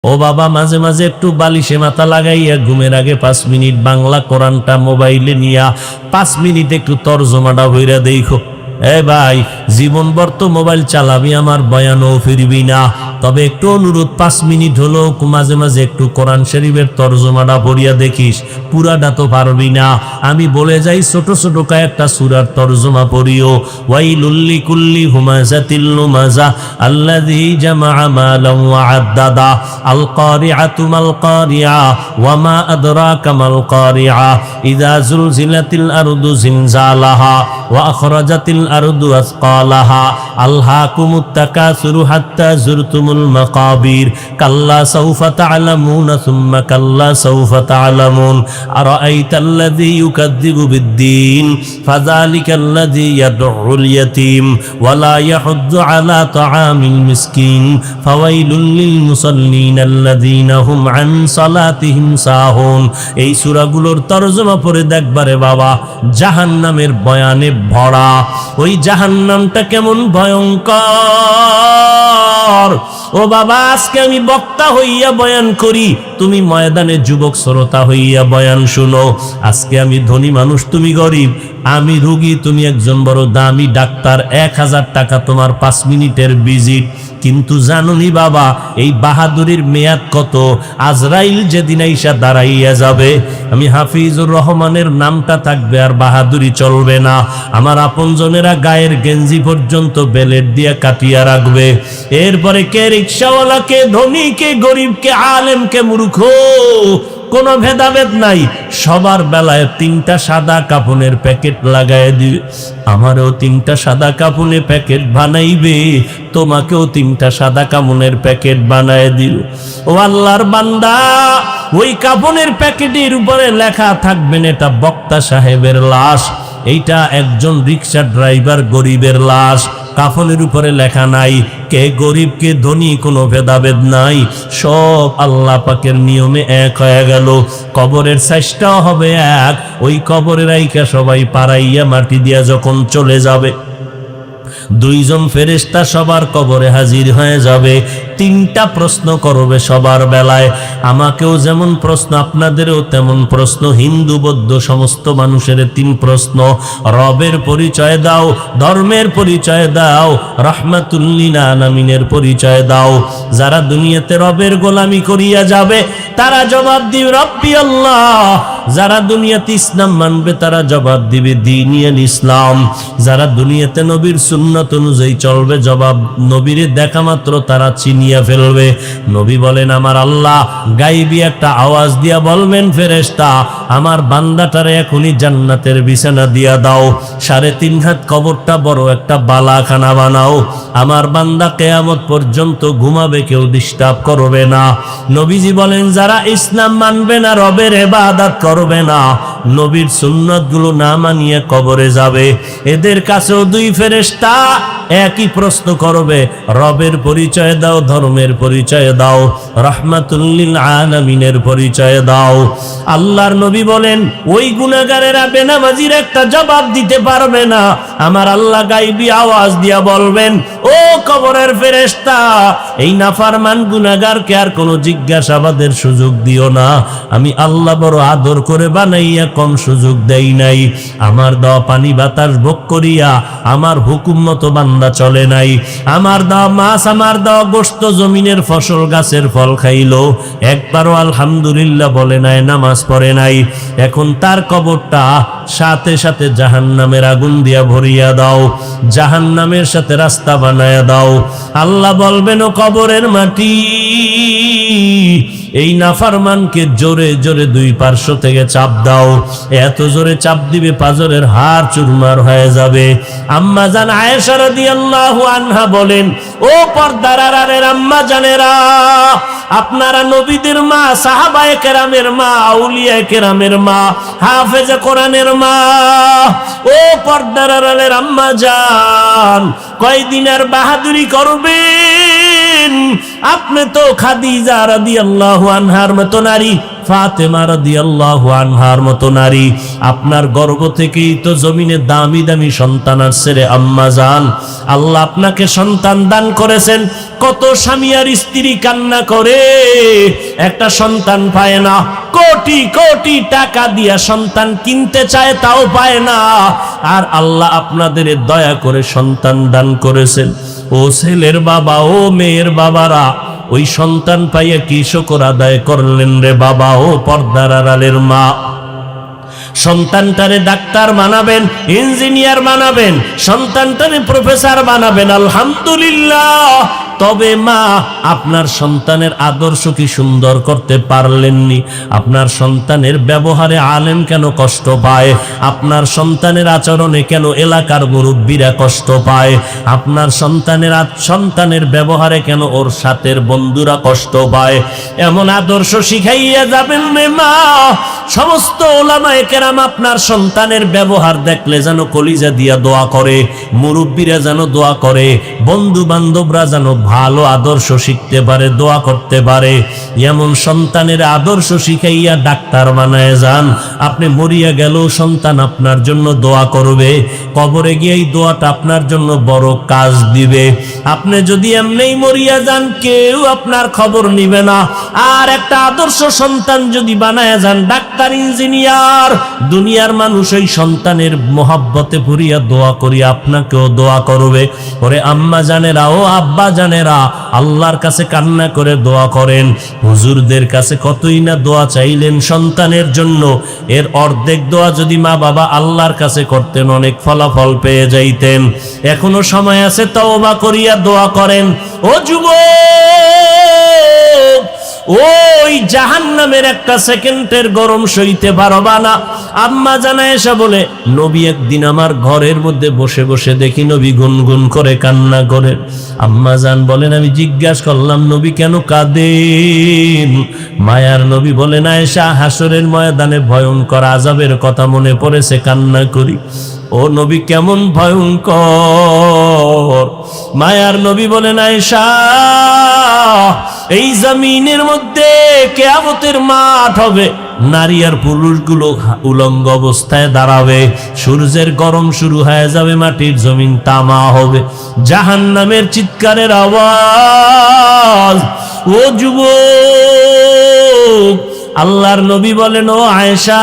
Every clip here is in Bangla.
ও বাবা, মাঝে মাঝে একটু বালিশে মাথা লাগাইয়া ঘুমের আগে 5 মিনিট বাংলা কোরআনটা মোবাইলে নিয়া 5 মিনিট একটু তর্জমাটা হইরা দেখো। এ ভাই, জীবনভর তো মোবাইল চালাবি, আমার বয়ানও ফিরবি না। তবে একটু অনুরোধ, 5 মিনিট হলো মাঝে মাঝে একটু কোরআন শরীফের তর্জমাটা পড়িয়া দেখিস। পুরাটা তো পারবি না, আমি বলে যাই ছোট ছোট কয়েকটা সূরার তর্জমা পড়িও। ওয়াইলুল লিকুল্লি হুমাযাতিল লুমাযা আল্লাযী জামাআ মালান ওয়া আদ্দাদা আল কারিআতু মাল কারিআ ওয়া মা আদরাকা মাল কারিআ ইযা যুলজিলাতিল আরদু জিলজালাহা ওয়া আখরাজাতিল আরদু আসকালাহা আলহাকুমুত তাকাসুরু হাত্তা যুরতুমুল মাকাবির কাল্লা সাউফা তা'লামুনা সুম্মা কাল্লা সাউফা তা'লামুন আরাআইতাল্লাযী ইউকাযযিবু বিদ্দীন ফাযালিকাল্লাযী ইয়াদউল ইয়াতীম ওয়া লা ইয়াহুদ্দু আলা তাআমিল মিসকিন ফাওয়াইলুল লিল মুসাল্লিন আল্লাযীনা হুম আন সালাতিহিম সাহুন। এই সূরাগুলোর তরজমা পড়ে দেখবারে বাবা, জাহান্নামের বয়ানে ভরা। ওই জাহান্নামটা কেমন ভয়ঙ্কর। ও বাবা, আজকে আমি বক্তা হইয়া বয়ান করি, তুমি ময়দানে যুবক শ্রোতা হইয়া বয়ান শুনো। আজকে আমি ধনী মানুষ, তুমি গরিব। আমি রোগী, তুমি একজন বড় দামি ডাক্তার। 1000 টাকা তোমার 5 মিনিটের ভিজিট। কিন্তু জানুনি বাবা, এই বাহাদুরির মেয়াদ কত? আজরাইল যেদিন আইসা দাঁড়াইয়া যাবে, আমি হাফিজুর রহমানের নামটা থাকবে আর বাহাদুরি চলবে না। আমার আপনজনেরা গায়ের গেঞ্জি পর্যন্ত বেলেট দিয়া কাটিয়া রাখবে। এরপরে কে রিক্সাওয়ালা, কে ধনী, কে গরিব, কে আলেম, কে মূর্খ, কোনো ভেদাভেদ নাই। সবার বেলায় 3টা সাদা কাপনের প্যাকেট লাগায় দিবে। আমারও 3টা সাদা কাপনের প্যাকেট বানাইবে, তোমাকেও 3টা সাদা কাপনের প্যাকেট বানায় দিবে। ও আল্লাহর বান্দা, ওই কাপনের প্যাকেটের উপরে লেখা থাকবেন এটা বক্তা সাহেবের লাশ, এইটা একজন রিক্সা ড্রাইভার গরিবের লাশ। কাফনের উপরে লেখা নাই কে গরিব কে ধনী, কোনো ভেদাভেদ নাই। সব আল্লাহ পাকের নিয়মে এক হয়ে গেল। কবরের সাইজটাও হবে এক। ওই কবরের আইকা সবাই পাড়াইয়া মাটি দিয়া যখন চলে যাবে, 2 জন ফেরেশতা সবার কবরে হাজির হয়ে যাবে। 3টা প্রশ্ন করবে সবার বেলায়। আমাকেও যেমন প্রশ্ন, আপনাদেরও তেমন প্রশ্ন। হিন্দু বৌদ্ধ সমস্ত মানুষের 3 প্রশ্ন। রবের পরিচয় দাও, ধর্মের পরিচয় দাও, রাহমাতুল লিল আলামিনের পরিচয় দাও। যারা দুনিয়াতে রবের গোলামি করিয়া যাবে তারা জবাব দিবে রব্বি আল্লাহ। যারা দুনিয়াতে ইসলাম মানবে তারা জবাব দিবে দ্বীনিয়াল ইসলাম। যারা দুনিয়াতে নবীর সুন্নাত অনুযায়ী চলবে, জবাব নবীরে দেখা মাত্র তারা চিনিয়া ফেলবে। নবী বলেন, আমার আল্লাহ গাইবি একটা আওয়াজ দিয়া বলবেন, ফেরেশতা আমার বান্দাটারে এখনই জান্নাতের বিছানা দিয়া দাও। 3.5 হাত কবরটা বড় একটা বালাখানা বানাও। আমার বান্দা কিয়ামত পর্যন্ত ঘুমাবে, কেউ ডিস্টার্ব করবে না। নবীজি বলেন, যারা ইসলাম মানবে না, রবের ইবাদত করবে না, নবীর সুন্নাতগুলো না মানিয়ে কবরে যাবে, এদের কাছেও 2 ফেরেশতা একই প্রশ্ন করবে, রবের পরিচয় দাও, ধর্মের পরিচয় দাও, রাহমাতুল লিল আলামিনের পরিচয় দাও। আল্লাহর নবী বলেন, ওই গুনাহগারেরা বেনামাজির একটা জবাব দিতে পারবে না। আমার আল্লাহ গায়বী আওয়াজ দিয়া বলবেন, ও কবরের ফেরেশতা, এই নাফরমান গুনাহগারকে আর কোনো জিজ্ঞাসাবাদের সুযোগ দিও না। আমি আল্লাহ বড় আদর করে বানাইয়া কম সুযোগ দেই নাই। আমার দেওয়া পানি বাতাস ভোগ করিয়া আমার হুকুম মতো বান্দা চলে নাই। আমার দেওয়া মাছ, আমার দেওয়া গোশত, জমিনের ফসল, গাছের ফল খাইলো, একবারও আলহামদুলিল্লাহ বলে নাই, নামাজ পড়ে নাই। এখন তার কবরটা সাথে সাথে জাহান্নামের আগুন দিয়া ভরিয়া দাও, জাহান্নামের সাথে রাস্তা বানায়া দাও। আল্লাহ বলবেন, ও কবরের মাটি, এই নাফরমানকে জোরে জোরে 2 পার্শ্ব থেকে চাপ দাও। এত জোরে চাপ দিবে পাজরের হাড় চুরমার হয়ে যাবে। আম্মা জান আয়েশা রাদিয়াল্লাহু আনহা বলেন, ও পর্দার আড়ালের আম্মা জানেরা, আপনারা নবীদের মা, সাহাবায়ে কেরামের মা, আউলিয়ায়ে কেরামের মা, হাফেজে কোরআনের মা। ও পর্দার আড়ালের আম্মা জান, কয়দিন আর বাহাদুরি করবে? বলেন আপনি তো খাদিজা রাদিয়াল্লাহু আনহার মতো নারী, ফাতেমা রাদিয়াল্লাহু আনহার মতো নারী, আপনার গর্ভ থেকেই তো জমিনে দামি দামি সন্তান আসছে রে আম্মা জান। আল্লাহ আপনাকে সন্তান দান করেছেন। কত স্বামী আর স্ত্রী কান্না করে একটা সন্তান পায় না, কোটি কোটি টাকা দিয়া সন্তান কিনতে চায় তাও পায় না, আর আল্লাহ আপনাদের দয়া করে সন্তান দান করেছেন। ও ছেলের বাবা, ও মেয়ের বাবারা, ওই সন্তান পাইয়া কি শুকর আদায় করলেন রে বাবা। ও পর্দার আড়ালের মা, সন্তানটারে ডাক্তার বানাবেন, ইঞ্জিনিয়ার বানাবেন, সন্তানটারে প্রফেসর বানাবেন, আলহামদুলিল্লাহ। তবে মা, আপনার সন্তানের আদর্শ কি সুন্দর করতে পারলেননি? আপনার সন্তানের ব্যবহারে আলেম কেন কষ্ট পায়? আপনার সন্তানের আচরণে কেন এলাকার মুরব্বীরা কষ্ট পায়? আপনার সন্তানের ব্যবহারে কেন ওর সাথের বন্ধুরা কষ্ট পায়? এমন আদর্শ শিখাইয়া যাবেন রে মা। সমস্ত ওলামায়ে কেরাম আপনার সন্তানের ব্যবহার দেখলে যেন কলিজা দিয়া দোয়া করে, মুরব্বীরা যেন দোয়া করে, বন্ধু বান্ধবরা যেন ভালো আদর্শ শিখতে পারে, দোয়া করতে পারে। এমন সন্তানের আদর্শ শিখাইয়া ডাক্তার বানায় যান। আপনি মরিয়া গেলেও সন্তান আপনার জন্য দোয়া করবে, কবরে গিয়ে এই দোয়াটা আপনার জন্য বড় কাজ দিবে। আপনি যদি এমনিই মরিয়া যান, কেউ আপনার খবর নিবে না। আর একটা আদর্শ সন্তান যদি বানায় যান ডাক্তার, ইঞ্জিনিয়ার, দুনিয়ার মানুষ ওই সন্তানের মোহাব্বতে ভরিয়া দোয়া করি আপনাকেও দোয়া করবে। ওরে আম্মা জানেরা, ও আব্বা জানেরা, আল্লাহর কাছে কান্না করে দোয়া করেন। হুজুরদের কাছে কতই না দোয়া চাইলেন সন্তানের জন্য, এর অর্ধেক দোয়া যদি মা বাবা আল্লাহর কাছে করতেন অনেক ফলাফল পেয়ে যাইতেন। এখনো সময় আছে, তওবা করিয়া দোয়া করেন। ও যুবক, ওই জাহান্নামের একটা সেকেন্ডের গরম সইতে পারবা না। আম্মা জানা এসে বলে, নবী একদিন আমার ঘরের মধ্যে বসে বসে দেখি নবী গুনগুন করে কান্না করে। আম্মা জান বলেন, আমি জিজ্ঞাসা করলাম নবী কেন কাঁদেন? মায়ার নবী বলেন, আয়েশা, হাসরের ময়দানে ভয়ঙ্কর আযাবের কথা মনে পড়েছে, কান্না করি। ও নবী কেমন ভয়ঙ্কর? মায়ার নবী বলেন, আয়েশা, এই জমিনের মধ্যে কিয়ামতের মাঠ হবে, নারী আর পুরুষগুলো উলঙ্গ অবস্থায় দাঁড়াবে, সূর্যের গরম শুরু হয়ে যাবে, মাটির জমিন তামা হবে, জাহান্নামের চিৎকারের আওয়াজ। ও যুবক, আল্লাহর নবী বলেন, ও আয়েশা,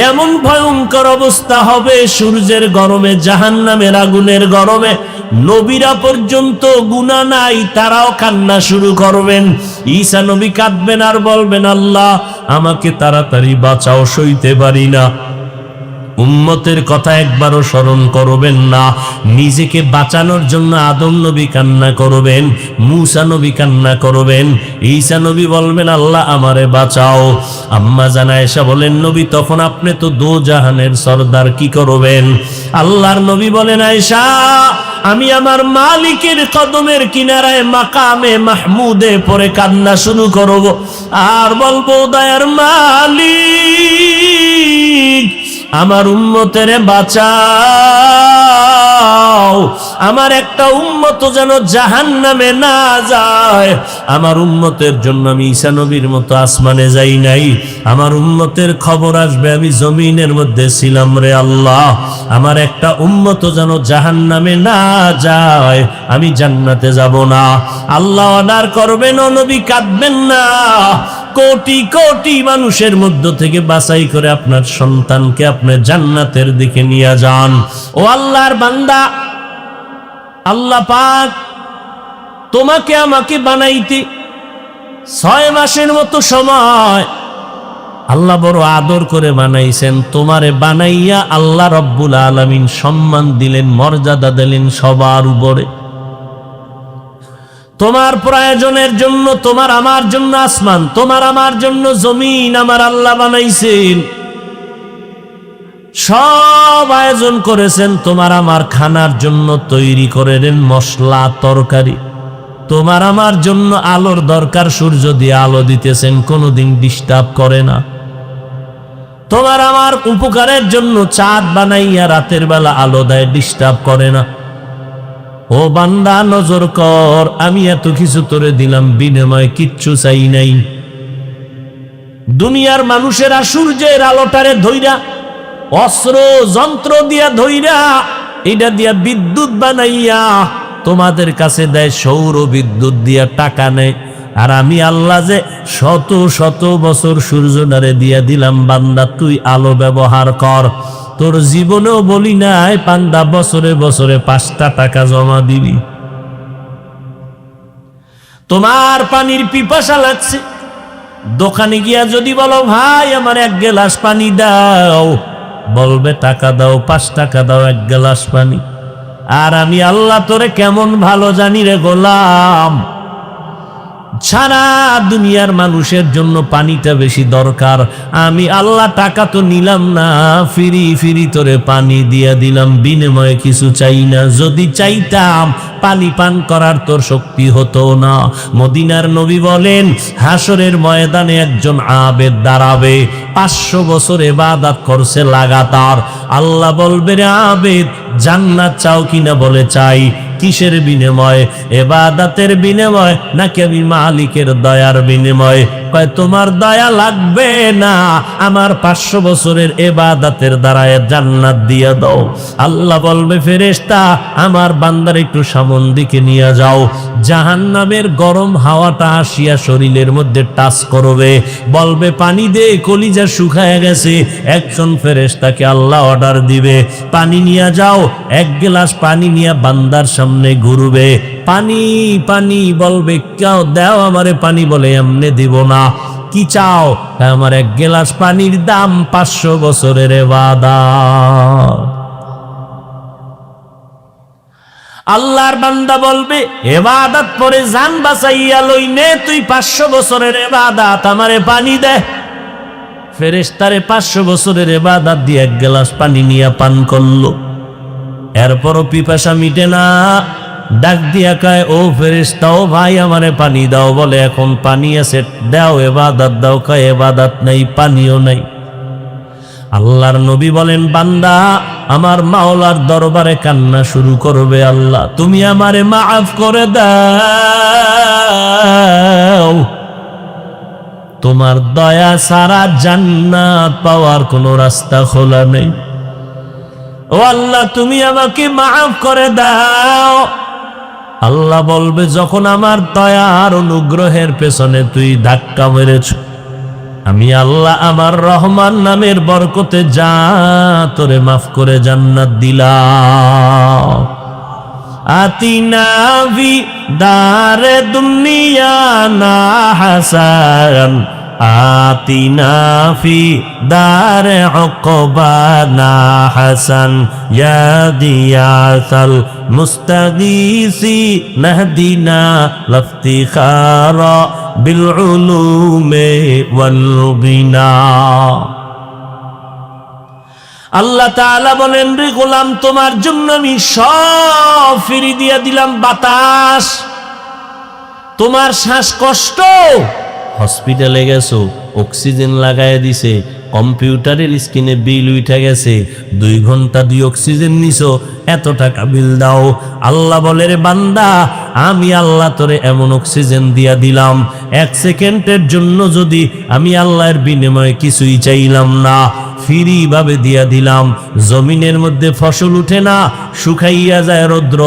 এমন ভয়ঙ্কর অবস্থা হবে সূর্যের গরমে, জাহান্নামের আগুনের গরমে, নবীরা পর্যন্ত গুনাহ নাই, তারাও কান্না শুরু করবেন। ঈসা নবী কাঁদবেন আর বলবেন, আল্লাহ আমাকে তাড়াতাড়ি বাঁচাও, সইতে পারি না। উম্মতের কথা একবারও স্মরণ করবেন না। নিজেকে বাঁচানোর জন্য আদম নবী কান্না করবেন, মূসা নবী কান্না করবেন, ঈসা নবী বলবেন, আল্লাহ আমারে বাঁচাও। আম্মা জানা আয়েশা বলেন, নবী তখন আপনি তো দো জাহানের সরদার, কি করবেন? আল্লাহর নবী বলেন, আয়েশা, আমি আমার মালিকের কদমের কিনারায় মাকামে মাহমুদে পরে কান্না শুরু করব আর বলবো, দয়ার মালিক, আমার উম্মতের বাঁচাও, আমার একটা উম্মত যেন জাহান্নামে না যায়। আমার উম্মতের জন্য আমি ঈসা নবীর মতো আসমানে যাই নাই, আমার উম্মতের খবর আসবে আমি জমিনের মধ্যে ছিলাম রে আল্লাহ। আমার একটা উম্মত যেন জাহান্নামে না যায়, আমি জান্নাতে যাব না। আল্লাহ অর্ডার করবেন, ও নবী কাঁদবেন না। কোটি কোটি মানুষের মধ্য থেকে বাছাই করে আপনার সন্তানকে আপনি জান্নাতের দিকে নিয়ে যান। ও আল্লাহর বান্দা, আল্লাহ পাক তোমাকে আমাকে বানাইতে 6 মাসের মতো সময় আল্লাহ বড় আদর করে বানাইছেন। তোমারে বানাইয়া আল্লাহ রব্বুল আলামিন সম্মান দিলেন, মর্যাদা দিলেন সবার উপরে। তোমার প্রয়োজনের জন্য, তোমার আমার জন্য আসমান, তোমার আমার জন্য জমিন আমার আল্লাহ বানাইছেন। সব আয়োজন করেছেন তোমার আমার খানার জন্য, তৈরি করে দেন মশলা তরকারি। তোমার আমার জন্য আলোর দরকার, সূর্য দিয়ে আলো দিতেছেন, কোনোদিন ডিস্টার্ব করে না। তোমার আমার উপকারের জন্য চাঁদ বানাইয়া রাতের বেলা আলো দেয়, ডিস্টার্ব করে না। ও বান্দা নজর কর, আমি এত কিছু তোরে দিলাম, বিনিময়ে কিচ্ছু চাই নাই। দুনিয়ার মানুষেরা সূর্যের আলোটারে ধইরা, অস্ত্র যন্ত্র দিয়া ধইরা, এটা দিয়া বিদ্যুৎ বানাইয়া তোমাদের কাছে দেয়, সৌর বিদ্যুৎ দিয়া টাকা নেয়। আর আমি আল্লাহ যে শত শত বছর সূর্যটারে দিয়া দিলাম, বান্দা তুই আলো ব্যবহার কর। তোর জীবনেও বলি নাই বান্দা বছরে বছরে 5টা টাকা জমা দিবি। তোমার পানির পিপাসা লাগছে, দোকানে গিয়া যদি বলো ভাই আমার 1 গ্লাস পানি দাও, বলবে টাকা দাও, 5 টাকা দাও 1 গ্লাস পানি। আর আমি আল্লাহ তোরে কেমন ভালো জানি রে গোলাম, সারা দুনিয়ার মানুষের জন্য পানিটা বেশি দরকার। আমি আল্লাহ টাকা তো নিলাম না, ফিরি ফিরি তোরে পানি দিয়া দিলাম, বিনিময়ে কিছু চাই না। যদি চাইতাম পানি পান করার তোর শক্তি হতো না। মদিনার নবী বলেন, হাসরের ময়দানে একজন আবেদ দাঁড়াবে, 500 বছর ইবাদত করছে লাগাতার। আল্লাহ বলবে, রে আবেদ জান্নাত চাও কিনা? বলে চাই। কিসের বিনিময়ে? ইবাদতের বিনিময়ে নাকি আমি মালিকের দয়ার বিনিময়ে? কয় তোমার দয়া লাগবে না, আমার 500 বছরের ইবাদতের দ্বারা জান্নাত দিয়ে দাও। আল্লাহ বলবে, ফেরেশতা আমার বান্দার একটু সামন দিকে নিয়ে যাও। জাহান্নামের গরম হাওয়াটা আসিয়া শরীরের মধ্যে টাচ করবে, বলবে পানি দে, কলিজা শুকায় গেছে। একজন ফেরেশতাকে আল্লাহ অর্ডার দিবে, পানি নিয়ে যাও। 1 গ্লাস পানি নিয়ে বান্দার সামনে ঘুরবে, পানি পানি বলবে, কেউ দাও আমারে পানি। বলে এমনে দিব না, কি চাও? আমার 1 গ্লাস পানির দাম 500 বছরের ইবাদত। আল্লাহর বান্দা বলবে, ইবাদত পরে জান বাঁচাইয়া লই নে, তুই 500 বছরের ইবাদত আমারে পানি দে। ফেরেশতারে 500 বছরের ইবাদত দিয়ে 1 গ্লাস পানি নিয়ে পান করলো, এরপরও পিপাসা মিটে না। ডাক দিয়া কয়, ও ফেরেশতা, ও ভাই আমারে পানি দাও। বলে এখন পানি আছে, দাও ইবাদত দাও। কয় ইবাদত নাই, পানিও নাই। আল্লাহর নবী বলেন, বান্দা আমার মাওলার দরবারে কান্না শুরু করবে, আল্লাহ তুমি আমারে মাফ করে দাও, তোমার দয়া ছাড়া জান্নাত পাওয়ার কোনো রাস্তা খোলা নেই। ও আল্লাহ তুমি আমাকে মাফ করে দাও। আল্লাহ বলবে, যখন আমার দয়ার অনুগ্রহের পেছনে তুই ধাক্কা মেরেছ, আমি আল্লাহ আমার রহমান নামের বরকতে যা তোরে মাফ করে জান্নাত দিলাম। আতিনা ভি দারে দুনিয়া না হাসান, আতিনা ফি দারে উকবা না হাসান, ইয়া দিয়াসাল মুস্তাগীসি নাহদিনা লাফতিখারা বিল উলুমে ওয়াল গিনা। আল্লাহ তাআলা বলেন, রে গোলাম তোমার জন্য আমি সব ফিরি দিয়া দিলাম। বাতাস, তোমার শ্বাসকষ্ট, হসপিটালে গেছো, অক্সিজেন লাগায় দিছে, কম্পিউটারের স্ক্রিনে বিল উঠে গেছে, 2 ঘন্টা 2 অক্সিজেন নিছো, এত টাকা বিল দাও। আল্লাহ বলে, রে বান্দা আমি আল্লাহ তোরে এমন অক্সিজেন দিয়া দিলাম, 1 সেকেন্ডের জন্য যদি আমি আল্লাহর বিনিময়ে কিছুই চাইলাম না, ফ্রি ভাবে দিয়া দিলাম। জমিনের মধ্যে ফসল উঠে না, শুকাইয়া যায় রৌদ্র,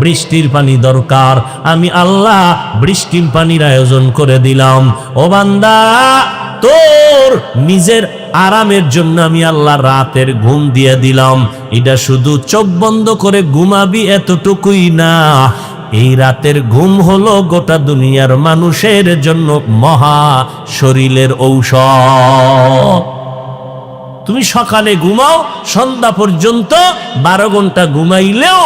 বৃষ্টির পানি দরকার, আমি আল্লাহ বৃষ্টির পানির আয়োজন করে দিলাম। ও বান্দা তোর নিজের আরামের জন্য আমি আল্লাহ রাতের ঘুম দিয়ে দিলাম। এটা শুধু চোখ বন্ধ করে ঘুমাবি এতটুকুই না, এই রাতের ঘুম হলো গোটা দুনিয়ার মানুষের জন্য মহা শরীরের ঔষধ। তুমি সকালে ঘুমাও, সন্ধ্যা পর্যন্ত 12 ঘন্টা ঘুমাইলেও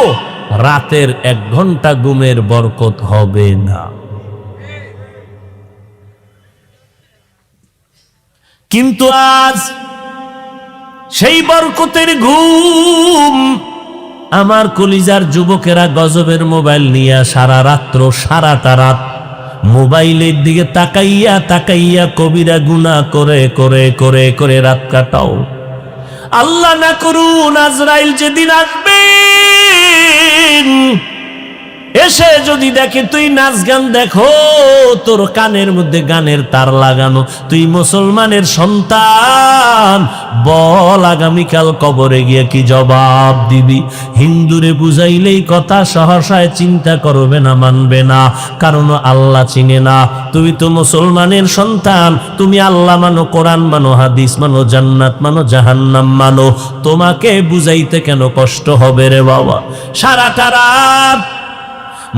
রাতের 1 ঘন্টা ঘুমের বরকত হবে না। কিন্তু আজ সেই বরকতের ঘুম আমার কলিজার যুবকেরা গজবের মোবাইল নিয়ে সারা রাত্র সারাটা রাত মোবাইলের দিকে তাকাইয়া তাকাইয়া কবিরা গুনাহ করে করে করে করে রাত কাটাও। আল্লাহ না করুন আজরাইল যেদিন আসবেন এসে যদি দেখে তুই নাচ গান দেখো, তোর কানের মধ্যে গানের তার লাগানো, তুই মুসলমানের সন্তান, বল আগামীকাল কবরে গিয়ে কি জবাব দিবি? হিন্দুরে বুঝাইলেই কথা সহসায় চিন্তা করবে না, মানবে না, কারণ আল্লাহ চিনে না। তুই তো মুসলমানের সন্তান, তুমি আল্লাহ মানো, কোরআন মানো, হাদিস মানো, জান্নাত মানো, জাহান্নাম মানো, তোমাকে বুঝাইতে কেন কষ্ট হবে রে বাবা? সারাটা রাত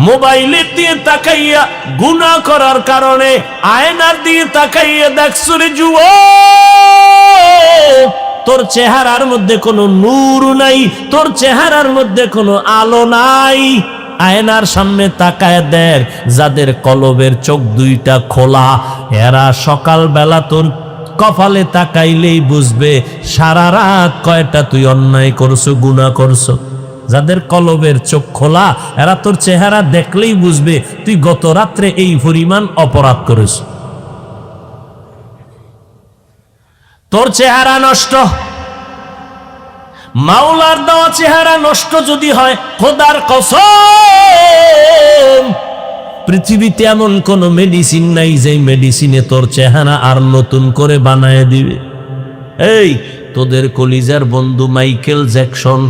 মোবাইলের দিয়ে তাকাইয়া গুনাহ করার কারণে আয়নার দিয়ে তাকাইয়া দেখছো রে যুবক, তোর চেহারার মধ্যে কোনো নূর নাই, তোর চেহারার মধ্যে কোনো আলো নাই। আয়নার সামনে তাকায় দেখ, যাদের কলবের চোখ দুইটা খোলা, এরা সকালবেলা তোর কপালে তাকাইলেই বুঝবে সারা রাত কয়টা তুই অন্যায় করছো, গুনাহ করছো। যাদের কলবের চোখ খোলা, এরা তোর চেহারা দেখলেই বুঝবে তুই গত রাত্রে এই পরিমাণ অপরাধ করেছ। তোর চেহারা নষ্ট, মাওলার দেওয়া চেহারা নষ্ট যদি হয়, খোদার কসম পৃথিবীতে এমন কোন মেডিসিন নাই যে মেডিসিনে তোর চেহারা আর নতুন করে বানায় দিবে। এই তোদের কলিজার বন্ধু মাইকেল জ্যাকসন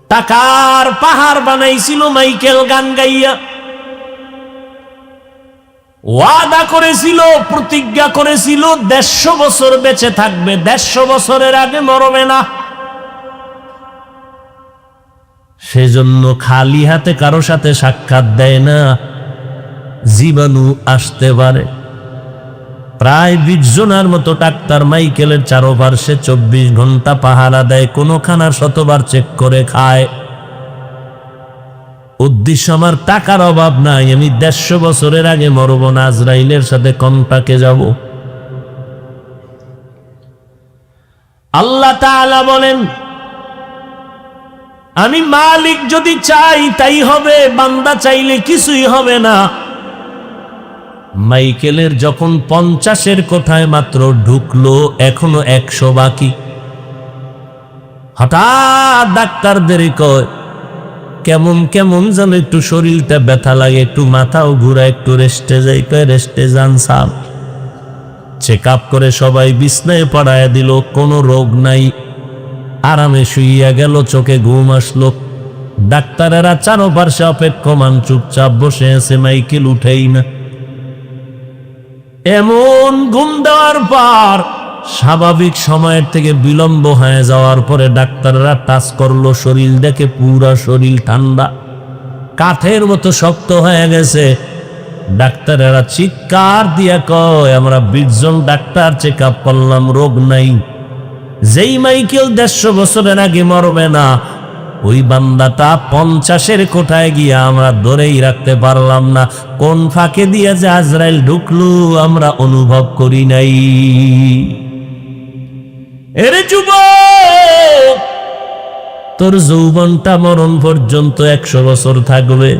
টাকার পাহাড় বানাইছিল, মাইকেল গান গাইয়া ওয়াদা করেছিল, প্রতিজ্ঞা করেছিল 150 বছর বেঁচে থাকবে, 150 বছরের আগে মরবে না। সেজন্য খালি হাতে কারো সাথে সাক্ষাৎ দেয় না, জীবাণু আসতে পারে। প্রায় 20 জনের মতো ডাক্তার মাইকেলের চারপাশে 24 ঘন্টা পাহারা দেয়, কোনো খানার শতবার চেক করে খায়। উদ্দেশ্য আমার টাকার অভাব নাই, আমি 150 বছরের আগে মরব না, আজরাইলের সাথে কন্টাক্টে যাব। আল্লাহ তাআলা বলেন, আমি মালিক যদি চাই তাই হবে, বান্দা চাইলে কিছুই হবে না। মাইকেলের যখন 50-এর কোঠায় মাত্র ঢুকলো, এখনো 100 বাকি। হঠাৎ ডাক্তারদের কয়, কেমন কেমন যেন একটু শরীরটা ব্যথা লাগে, একটু মাথাও ঘুরা, একটু রেস্টে যাই। কয় রেস্টে যান স্যার। চেক আপ করে সবাই বিছনায় পড়ায় দিল, কোনো রোগ নাই, আরামে শুইয়া গেল, চোখে ঘুম আসলো। ডাক্তারেরা চারপাশে অপেক্ষমান চুপচাপ বসে আছে, মাইকেল উঠেই না। এমন ঘুম দেওয়ার পর স্বাভাবিক সময়ের থেকে বিলম্ব হয়ে যাওয়ার পরে ডাক্তাররা টাচ করলো, শরীর দেখে পুরা শরীর ঠান্ডা, কাঠের মতো শক্ত হয়ে গেছে। ডাক্তারেরা চিৎকার দিয়া কয়, আমরা 20 জন ডাক্তার চেক আপ করলাম, রোগ নাই। যেই মাইকেল 150 বছরের আগে মরবে না, ওই বান্দাটা 50-এর কোঠায় গিয়া আমরা ধরেই রাখতে পারলাম না। কোন ফাঁকে দিয়ে যে আজরাইল ঢুকলো আমরা অনুভব করি নাই। এরে যুবক, তোর যৌবনটা মরণ পর্যন্ত 100 বছর থাকবে।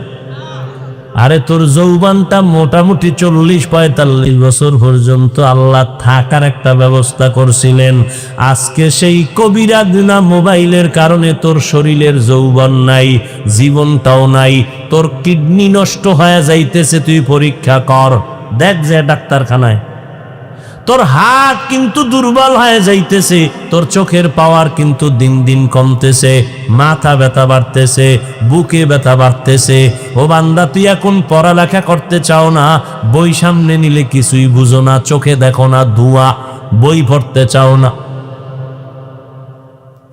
আরে তোর যৌবনটা মোটামুটি 40-45 বছর পর্যন্ত আল্লাহ থাকার একটা ব্যবস্থা করছিলেন। আজকে সেই কবিরা গুনাহ মোবাইলের কারণে তোর শরীরের যৌবন নাই, জীবনটাও নাই, তোর কিডনি নষ্ট হয়ে যাইতেছে। তুই পরীক্ষা কর, দেখ যে ডাক্তারখানায়। তোর হাত কিন্তু দুর্বল হয়ে যাইতেছে, তোর চোখের পাওয়ার কিন্তু দিন দিন কমতেছে, মাথা ব্যথা বাড়তেছে, বুকে ব্যথা বাড়তেছে। ও বান্দা, তুই এখন পড়ালেখা করতে চাও না, বই সামনে নিলে কিছুই বুঝো না, চোখে দেখো না ধোঁয়া, বই পড়তে চাও না।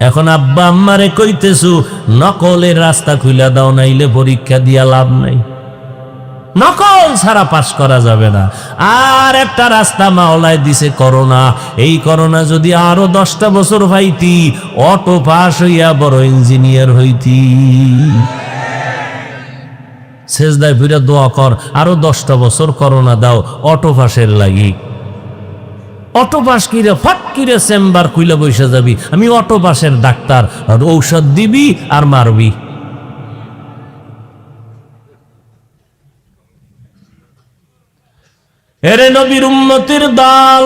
এখন আব্বা আম্মারে কইতেছু নকলের রাস্তা খুলে দাও, নাইলে পরীক্ষা দিয়া লাভ নাই। নকল ছাড়া পাস করা যাবে না। আর একটা রাস্তা মাওলায় দিছে, করোনা। এই করোনা যদি আরো 10টা বছর হইতি, অটো পাস হইয়া বড় ইঞ্জিনিয়ার হইতি। সেজদায় ফিরে দোয়া কর, আরো 10টা বছর করোনা দাও অটো পাসের লাগি। অটো পাস কিরে ফট কিরে চেম্বার খুইলা বসে যাবি, আমি অটো পাসের ডাক্তার, আর ঔষধ দিবি আর মারবি। এরে নবীর উম্মতের দল,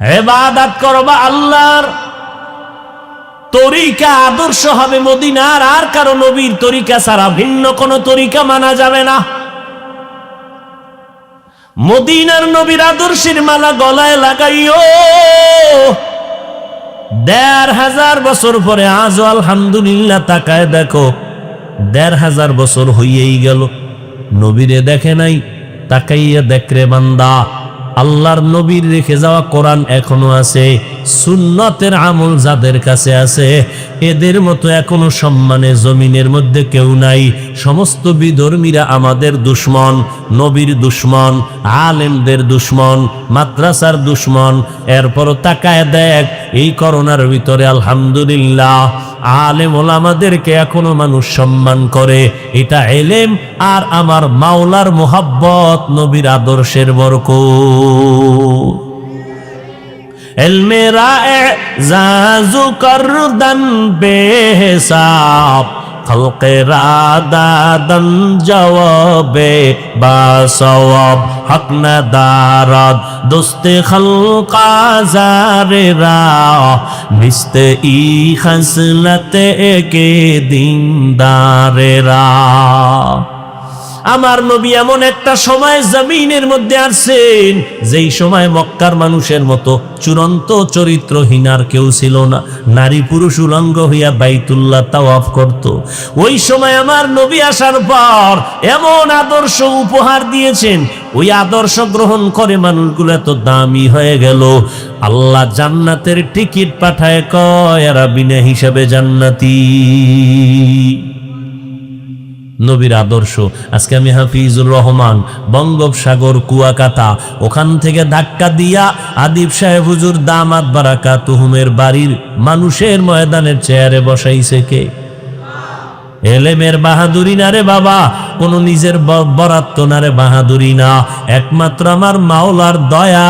ইবাদত করবা আল্লাহর, তরিকা আদর্শ হবে মদিনার, আর কারো নবীর তরিকা ছাড়া ভিন্ন কোন তরিকা মানা যাবে না। মদিনার নবীর আদর্শের মালা গলায় লাগাইও। ১৫০০ বছর পরে আজও আলহামদুলিল্লাহ তাকায় দেখো ১৫০০ বছর হইয়েই গেল, নবীরে দেখে নাই। তাকাইয়া দেখরে বান্দা, আল্লাহর নবীর রেখে যাওয়া কোরআন এখনো আছে, সুন্নতের আমল যাদের কাছে আছে এদের মতো এখনো সম্মানে জমিনের মধ্যে কেউ নাই। সমস্ত বিধর্মীরা আমাদের দুশ্মন, নবীর দুশ্মন, আলেমদের দুশ্মন, মাদ্রাসার দুশ্মন। এরপরও তাকায় দেখ এই করোনার ভিতরে আলহামদুলিল্লাহ আলেম ওলামাদেরকে এখনো মানুষ সম্মান করে। এটা এলেম আর আমার মাওলার মোহাব্বত, নবীর আদর্শের বরকত। এলমে রায়ে জাজু করদান বেহিসাব, খলকে রাদাদন জওয়াবে বাসওয়াব, হক না দারাদ দোস্তে খলকা জারেরা, মিস্তে ই খসলতে কে দিনদারেরা। আমার নবী এমন একটা সময় জমিনের মধ্যে আসছেন যেই সময় মক্কার মানুষের মতো চূড়ান্ত চরিত্রহীনার কেউ ছিল না। নারী পুরুষ উলঙ্গ হইয়া বাইতুল্লাহ তাওয়াফ করত। ওই সময় আমার নবী আসার পর এমন আদর্শ উপহার দিয়েছেন, ওই আদর্শ গ্রহণ করে মানুষগুলো এত দামি হয়ে গেল। আল্লাহ জান্নাতের টিকিট পাঠায়, কয় এরা বিনা হিসাবে জান্নাতি। নবীর আদর্শ। আজকে আমি হাফিজুর রহমান বঙ্গোপসাগর কুয়াকাটা, ওখান থেকে ধাক্কা দিয়া আদিব সাহেব হুজুর দামাত বারাকাতুহুমের বাড়ির মানুষের ময়দানের চেয়ারে বসাইছে কে? এলেমের বাহাদুরি না রে বাবা, কোন নিজের বরাত্ত না রে বাহাদুরি না, একমাত্র আমার মাওলার দয়া,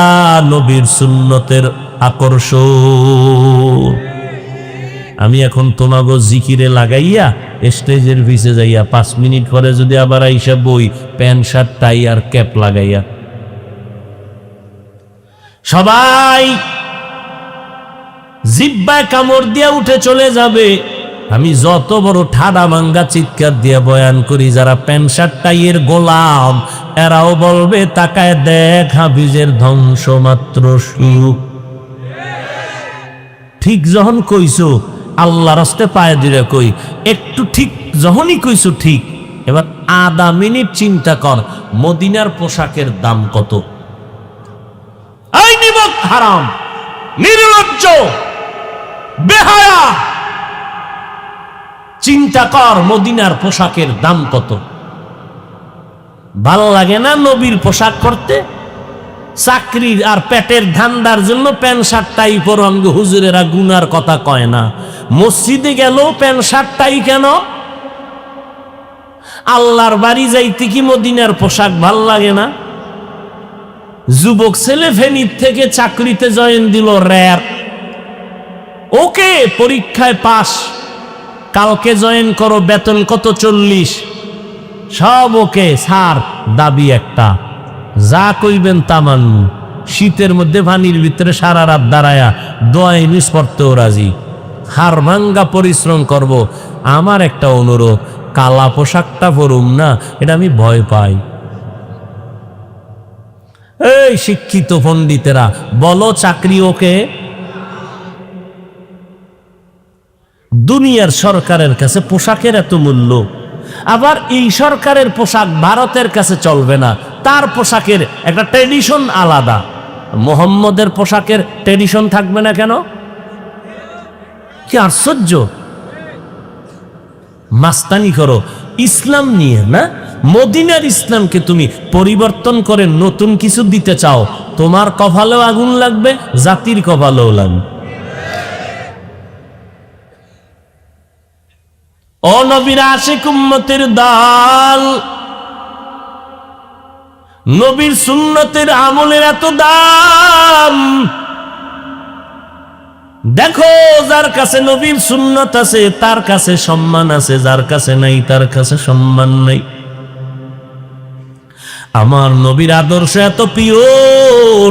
নবীর সুন্নতের আকর্ষণ। আমি এখন তোমাগো জিকিরে লাগাইয়া স্টেজের পিছে যাইয়া 5 মিনিট পরে যদি আবার আইসা বই প্যান্ট শার্ট টাই আর ক্যাপ লাগাইয়া সবাই জিব্বায় কামড় দিয়া উঠে চলে যাবে, আমি যত বড় ঠাডা ভাঙ্গা চিৎকার দিয়া বয়ান করি, যারা প্যান্ট শার্ট টাইয়ের গোলাম এরাও বলবে তাকায় দেখ হাফিজের ধ্বংস মাত্র শুরু। ঠিক যখন কইছো আল্লাহ রাস্তে পায়ে দিলে কই, একটু ঠিক যখনই কইছো ঠিক, এবার আধা মিনিট চিন্তা কর মদিনার পোশাকের দাম কত। এই নিমক হারাম, নির্লজ্জ, বেহায়া, চিন্তা কর মদিনার পোশাকের দাম কত। ভালো লাগে না নবীর পোশাক করতে? চাকরির আর পেটের ধান্দার জন্য প্যান্ট শার্ট টাই পরো, আমাকে হুজুরেরা গুনার কথা কয় না। মসজিদে গেল প্যান্ট শার্ট টাই কেন? আল্লাহর বাড়ি যাইতে কি মদিনার পোশাক ভাল লাগে না? যুবক ছেলে ফেনীর থেকে চাকরিতে জয়েন দিল র্যাব, ওকে পরীক্ষায় পাস, কালকে জয়েন করো, বেতন কত 40, সব ওকে, স্যার দাবি একটা, যা কইবেন তা মানু। শীতের মধ্যে পানির ভিতরে সারা রাত দাঁড়ায়া দোয়া ইউনিস পড়তেও রাজি, হার ভাঙ্গা পরিশ্রম করব। আমার একটা অনুরোধ, কালা পোশাকটা পরুম না, এটা আমি ভয় পাই। এই শিক্ষিত পণ্ডিতেরা বলো চাকরি ওকে? দুনিয়ার সরকারের কাছে পোশাকের এত মূল্য, আবার এই সরকারের পোশাক ভারতের কাছে চলবে না, তার পোশাকের একটা ট্রেডিশন আলাদা। মোহাম্মদের পোশাকের ট্রেডিশন থাকবে না কেন? কি আশ্চর্য! মাস্তানি করো ইসলাম নিয়ে না, মদিনার ইসলামকে তুমি পরিবর্তন করে নতুন কিছু দিতে চাও, তোমার কপালেও আগুন লাগবে, জাতির কপালেও লাগবে। ও নবীর আশিক উম্মতের দল, নবীর সুন্নতের আমলের এত দাম। দেখো যার কাছে নবীর সুন্নত আছে তার কাছে সম্মান আছে, যার কাছে নাই তার কাছে সম্মান নাই। আমার নবীর আদর্শ এত পিওর,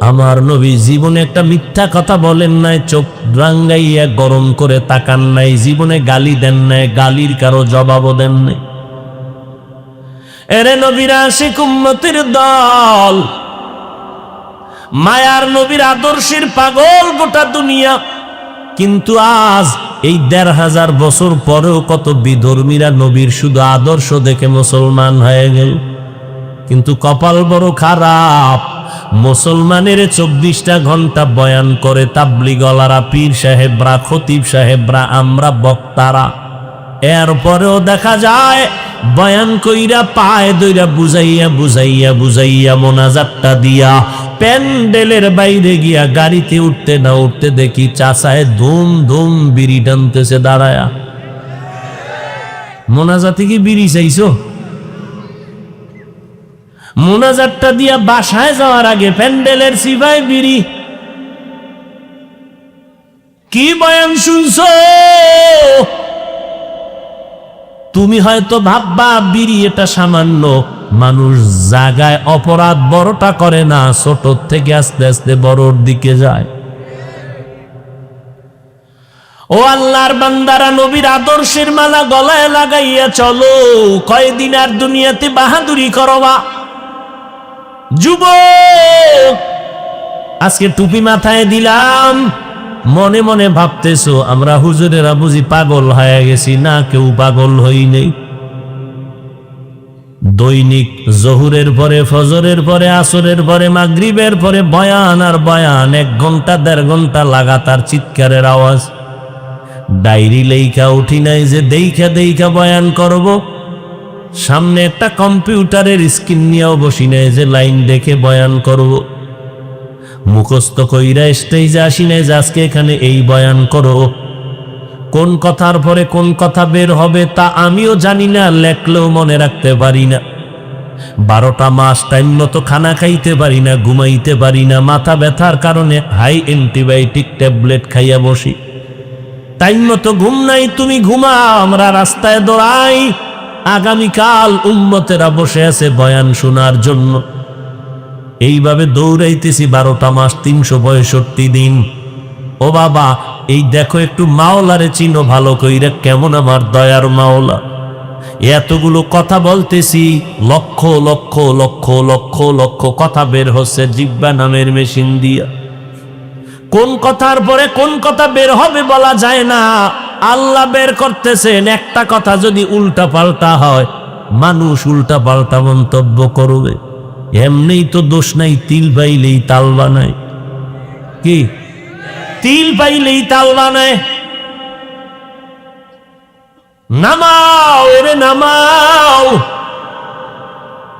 আমার নবী জীবনে একটা মিথ্যা কথা বলেন নাই, চোখ রাঙ্গাইয়া গরম করে তাকান নাই, জীবনে গালি দেন নাই, গালির কারো জবাবও দেন নাই। এরে নবীর আশিক উম্মতের দল, মায়ার নবীর আদর্শের পাগল গোটা দুনিয়া। কিন্তু আজ এই ১৫০০ বছর পরেও কত বিধর্মীরা নবীর শুধু আদর্শ দেখে মুসলমান হয়ে গেল। কিন্তু কপাল বড় খারাপ, মুসলমানের ২৪টা ঘন্টা বয়ান করে তাবলিগলারা, পীর সাহেবরা, খতিব সাহেবরা, আমরা বক্তারা। এরপরেও দেখা যায় বয়ান কইরা পায় দইরা বুঝাইয়া বুঝাইয়া বুঝাইয়া মোনাজাতটা দিয়া প্যান্ডেলের বাইরে গিয়া গাড়িতে উঠতে না উঠতে দেখি চাচায় ধুম ধুম বিড়ি টানতেছে দাঁড়ায়া। মোনাজাতে কি বিড়ি চাইছো? মোনাজাতটা দিয়া বাসায় যাওয়ার আগে প্যান্ডেলের সিপাই বিড়ি। কি বয়ান শুনছো? তুমি হয়তো ভাববা বিড়ি এটা সামান্য, মানুষ জাগায় অপরাধ বড়টা করে না, ছোট থেকে আস্তে আস্তে বড়র দিকে যায়। ও আল্লাহর বান্দারা, নবীর আদর্শের মালা গলায় লাগাইয়া চলো। কয়দিন আর দুনিয়াতে বাহাদুরি করবা? যুবক, আজকে টুপি মাথায় দিলাম, মনে মনে ভাবতেছো আমরা হুজুরেরা বুঝি পাগল হয়ে গেছি। না, কেউ পাগল হই নেই। দৈনিক জোহরের পরে, ফজরের পরে, আসরের পরে, মাগরিবের পরে বয়ান আর বয়ান, 1 ঘন্টা 1.5 ঘন্টা লাগাতার চিৎকারের আওয়াজ। ডায়েরি লেখা উঠি নাই যে দেইখা দেইখা বয়ান করব। সামনে একটা কম্পিউটারের স্ক্রিন নিয়েও বসি নাই যে লাইন দেখে বয়ান করব। মুখস্থ কইরা স্টেজে আসি নাই যে আজকে এখানে এই বয়ান করো। কোন কথার পরে কোন কথা বের হবে তা আমিও জানি না, লেখলেও মনে রাখতে পারি না। 12টা মাস টাইম মতো খানা খাইতে পারি না, ঘুমাইতে পারি না, মাথা ব্যথার কারণে হাই অ্যান্টিবায়োটিক ট্যাবলেট খাইয়া বসি। টাইম মতো ঘুম নাই, তুমি ঘুমাও, আমরা রাস্তায় দৌড়াই। আগামীকাল উম্মতেরা বসে আছে বয়ান শোনার জন্য। এইভাবে দৌড়াইতেছি 12টা মাস, 365 দিন। ও বাবা, এই দেখো একটু মাওলারে চিনো ভালো কইরা, কেমন আমার দয়ার মাওলা। এতগুলো কথা বলতেছি, লক্ষ লক্ষ লক্ষ লক্ষ লক্ষ কথা বের হচ্ছে জিহ্বা নামের মেশিন দিয়া। কোন কথার পরে কোন কথা বের হবে বলা যায় না, আল্লাহ বের করতেছেন। একটা কথা যদি উল্টা পাল্টা হয়, মানুষ উল্টা পাল্টা মন্তব্য করবে। এমনিই তো দোষ নাই, তিল পাইলেই তাল বানায়। কি তিল পাইলেই তাল বানায়? নামাও, এরে নামাও।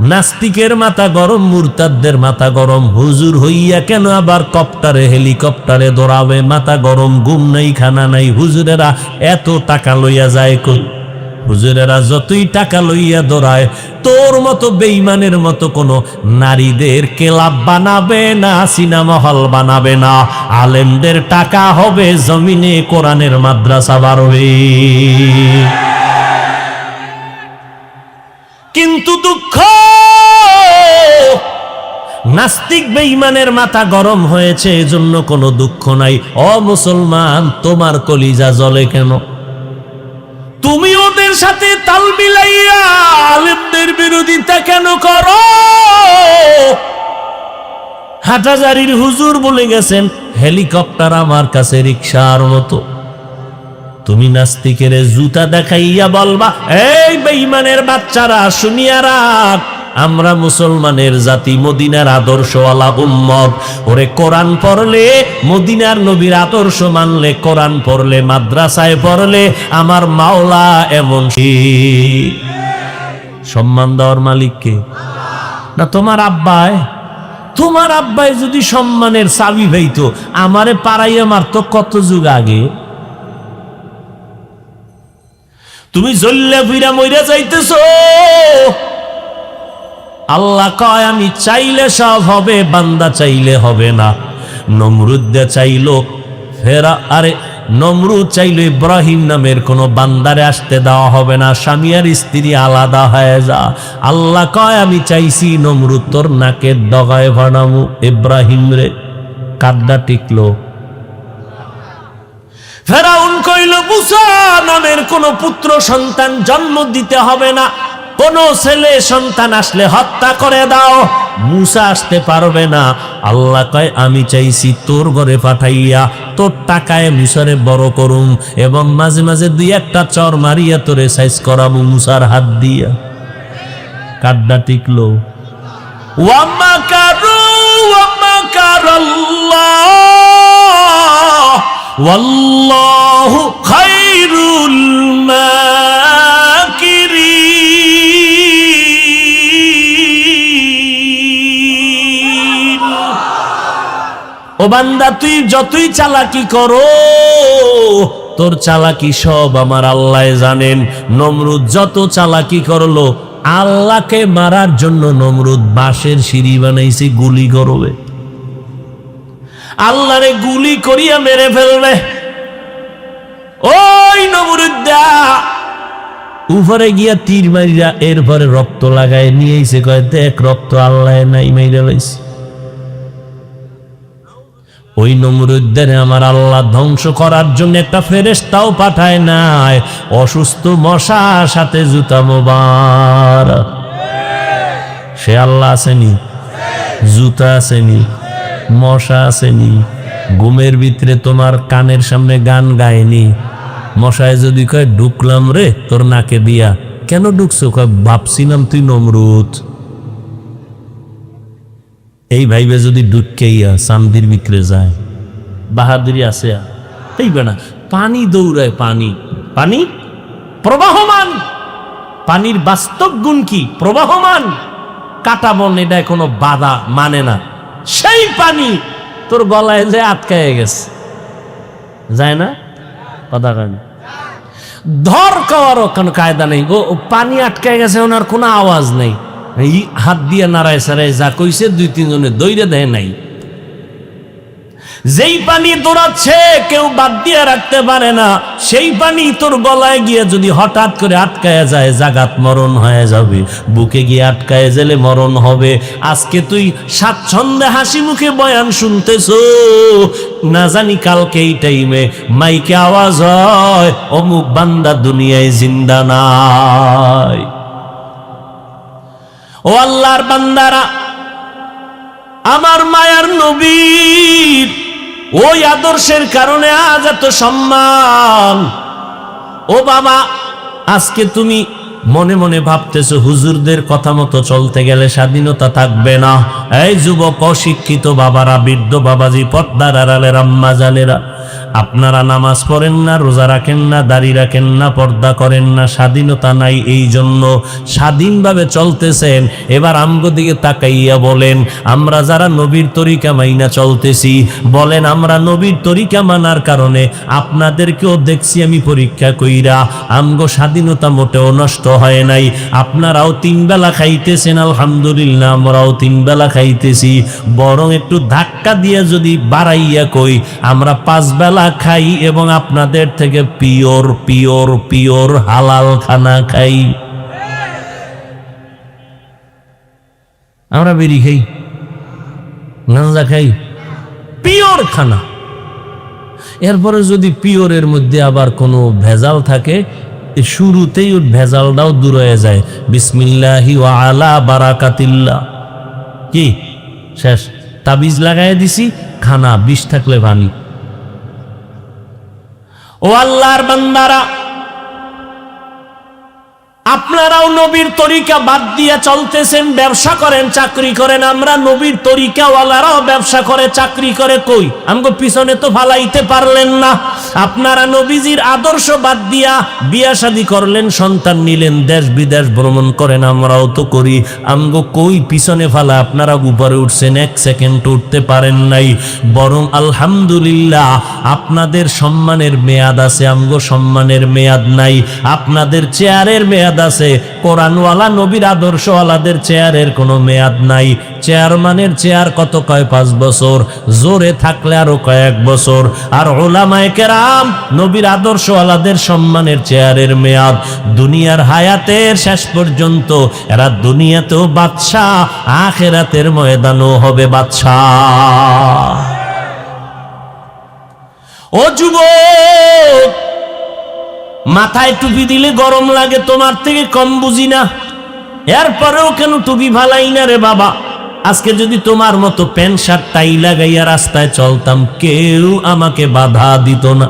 নাস্তিকের মাথা গরম, মুরতাদদের মাথা গরম। হুজুর হইয়া কেন আবার কপ্টারে হেলিকপ্টারে দৌড়াবে? মাথা গরম, ঘুম নাই, খানা নাই। হুজুরেরা এত টাকা লইয়া যায় কই? হুজুরেরা যতই টাকা লইয়া দৌড়ায়, তোর মতো বেঈমানের মতো কোনো নারীদের ক্লাব বানাবে না, সিনেমা হল বানাবে না। আলেমদের টাকা হবে জমিনে, কোরআনের মাদ্রাসা বাড়বে। কিন্তু দুঃখ, নাস্তিক বেঈমানের মাথা গরম হয়েছে, এজন্য কোনো দুঃখ নাই। ও মুসলমান, তোমার কলিজা জ্বলে কেন? তুমি ওদের সাথে তাল মিলাইয়া আলেমদের বিরোধিতা কেন করো? হাটহাজারীর হুজুর বলে গেছেন, হেলিকপ্টার আমার কাছে রিকশার মতো। তুমি নাস্তিকের জুতা দেখাইয়া বলবা, এই বেঈমানের বাচ্চারা শুনিয়া রাখ, আমরা মুসলমানের জাতি, মদিনার আদর্শওয়ালা উম্মত। ওরে কোরআন পড়লে, মদিনার নবীর আদর্শ মানলে, কোরআন পড়লে, মাদ্রাসায় পড়লে, আমার মাওলা এমন। সম্মান দেওয়ার মালিককে না তোমার আব্বায়? তোমার আব্বাই যদি সম্মানের চাবি হইতো, আমারে পাড়াইয়া মারতো কত যুগ আগে। তুমি জল্লা ফিরা মইরা যাইতেছ। আল্লাহ কয়, আমি চাইলে সব হবে, বান্দা চাইলে হবে না। নমরুদ চাইলো ফেরা, আরে নমরুদ চাইলে ইব্রাহিম নামের কোনো বান্দারে আসতে দেওয়া হবে না, স্বামী আর স্ত্রী আলাদা হয়ে যা। আল্লাহ কয় আমি চাইছি নমরুদ তোর নাকের ডগায় ভাড়ামু ইব্রাহিম রে। কাদ্দা টিকলো। ফেরাউন কইল মুসা নামের কোন পুত্র সন্তান জন্ম দিতে হবে না, কোন ছেলে সন্তান আসলে হত্যা করে দাও। মুসা আসতে পারবে না। আল্লাহ কয় আমি চাইছি তোর ঘরে পাঠাইয়া তোর টাকায় মিশরে বড় করুম এবং মাঝে মাঝে দুই একটা চর মারিয়া তোরে সাইজ করাবো মুসার হাত দিয়া। কাদ্দা টিকলো। ওয়াম্মা কারু ওয়াম্মা কারাল্লাহ ওয়াল্লাহু খায়রুল মাকিরিন। ও বান্দা তুই যতই চালাকি করো তোর চালাকি সব আমার আল্লাহ জানেন। নমরুদ যত চালাকি করলো আল্লাহকে মারার জন্য নমরুদ বাঁশের সিঁড়ি বানাইছে, গুলি করবে, আল্লাহরে গুলি করিয়া মেরে ফেলবে। ওই নমরুদ উপরে গিয়া তীর মারিয়া এরপরে রক্ত লাগায় নিয়েছে, কয় দেখ রক্ত আল্লাহ নাই মাইরা লাইছে। ওই নমরুদদের আমার আল্লাহ ধ্বংস করার জন্য একটা ফেরেশতাও পাঠায় নাই, অসুস্থ মশার সাথে জুতা মোবারক। সে আল্লাহ আসেনি, জুতা আসেনি, মশা আসেনি, ঘুমের ভিতরে তোমার কানের সামনে গান গায়নি। মশায় যদি কয় ঢুকলাম রে তোর নাকে দিয়া, কেন ঢুকছো? কয় ভাবছিলাম তুই নমরুদ। এই ভাইবে যদি ঢুকেইয়া চান্দির ভিতরে যায়, বাহাদুরি আছে তাইবে না? পানি দৌড়ায়, পানি পানি প্রবাহমান। পানির বাস্তব গুণ কি? প্রবাহমান। কাটা বন এটা কোনো বাধা মানে না। সেই পানি তোর গলায় যে আটকায় গেছে, যায় না? কথা কেন ধর খাওয়ারও কোনো কায়দা নেই। ও পানি আটকায় গেছে, ওনার কোনো আওয়াজ নেই, হাত দিয়ে নাড়ায় সারায় যা কইছে দুই তিনজনে দৌড়ে দেয় নাই। যেই পানি দৌড়াচ্ছে কেউ বাদ দিয়ে রাখতে পারে না, সেই পানি তোর গলায় গিয়ে যদি হঠাৎ করে আটকায় যায় জাগাত মরণ হয়ে যাবে, বুকে গিয়ে আটকায় গেলে মরণ হবে। আজকে তুই স্বাচ্ছন্দ্যে হাসি মুখে বয়ান শুনতেছো, না জানি কালকে এই টাইমে মাইকে আওয়াজ হয় অমুক বান্দা দুনিয়ায় জিন্দা নাই। ও আল্লাহর বান্দারা, আমার মায়ার নবীর ওই আদর্শের কারণে আজ এত সম্মান। ও বাবা, আজকে তুমি মনে মনে ভাবতেছো হুজুরদের কথা মতো চলতে গেলে স্বাধীনতা থাকবে না। এই যুবক অশিক্ষিত বাবারা, বৃদ্ধ বাবাজি, পর্দার আড়ালের আম্মা জানেরা, আপনারা নামাজ পড়েন না, রোজা রাখেন না, দাড়ি রাখেন না, পর্দা করেন না, স্বাধীনতা নাই। এই জন্য স্বাধীনভাবে চলতেছেন। এবার আমগো দিকে তাকাইয়া বলেন, আমরা যারা নবীর তরিকা মাইনা চলতেছি, বলেন আমরা নবীর তরিকা মানার কারণে আপনাদেরকেও দেখছি আমি পরীক্ষা কইরা, আমগো স্বাধীনতা মোটেও নষ্ট হয় নাই। আপনারাও তিন বেলা খাইতেছেন, আলহামদুলিল্লাহ, আমরাও তিন বেলা খাইতেছি। বরং একটু ধাক্কা দিয়ে যদি বাড়াইয়া কই, আমরা 5 বেলা খাই এবং আপনাদের থেকে পিওর পিওর পিওর হালাল খানা খাই। আমরা বিড়ি খাই, গাঁজা খাই, পিওর খানা। এরপরে যদি পিওরের মধ্যে আবার কোনো ভেজাল থাকে, শুরুতেই ওর ভেজালটাও দূর হয়ে যায়। বিসমিল্লাহি ওয়া আলা বারাকাতিল্লাহ, কি শেষ? তাবিজ লাগাই দিছি, খানা বিষ থাকলে পানি। ও আল্লাহর বান্দারা, আপনারাও নবীর তরিকা বাদ দিয়ে চলতেছেন, ব্যবসা করেন, চাকরি করেন। আমরা নবীর তরিকাওয়ালারাও ব্যবসা করে, চাকরি করে, কই আমগো পিছনে তো ফালাইতে পারলেন না। আপনারা নবীজির আদর্শ বাদ দিয়া বিয়া শাদী করলেন, সন্তান নিলেন, দেশ বিদেশ ভ্রমণ করেন, আমরাও তো করি। আমগো কই পিছনে ফালা আপনারা উপরে উঠছেন, 1 সেকেন্ড উঠতে পারেন নাই। বরং আলহামদুলিল্লাহ আপনাদের সম্মানের মেয়াদ আছে, আমগো সম্মানের মেয়াদ নাই। আপনাদের চেয়ারের মেয়াদ আছে, কোরআনওয়ালা নবীর আদর্শওয়ালাদের চেয়ারের কোনো মেয়াদ নাই। চেয়ারম্যানের চেয়ার কত কয় 5 বছর, জোরে থাকলে আরো কয়েক বছর। আর উলামায়ে কেরাম নবীর আদর্শওয়ালাদের সম্মানের চেয়ারের মেয়াদ দুনিয়ার হায়াতের শেষ পর্যন্ত। এরা দুনিয়াতেও বাদশাহ, আখিরাতের ময়দানও হবে বাদশাহ। ও যুবক, মাথায় টুপি দিলে গরম লাগে, তোমার থেকে কম বুঝি না, এরপরেও কেন টুপি ভালাই না রে বাবা? আজকে যদি তোমার মতো প্যান্ট শার্ট টাই লাগাইয়া রাস্তায় চলতাম, কেউ আমাকে বাধা দিত না।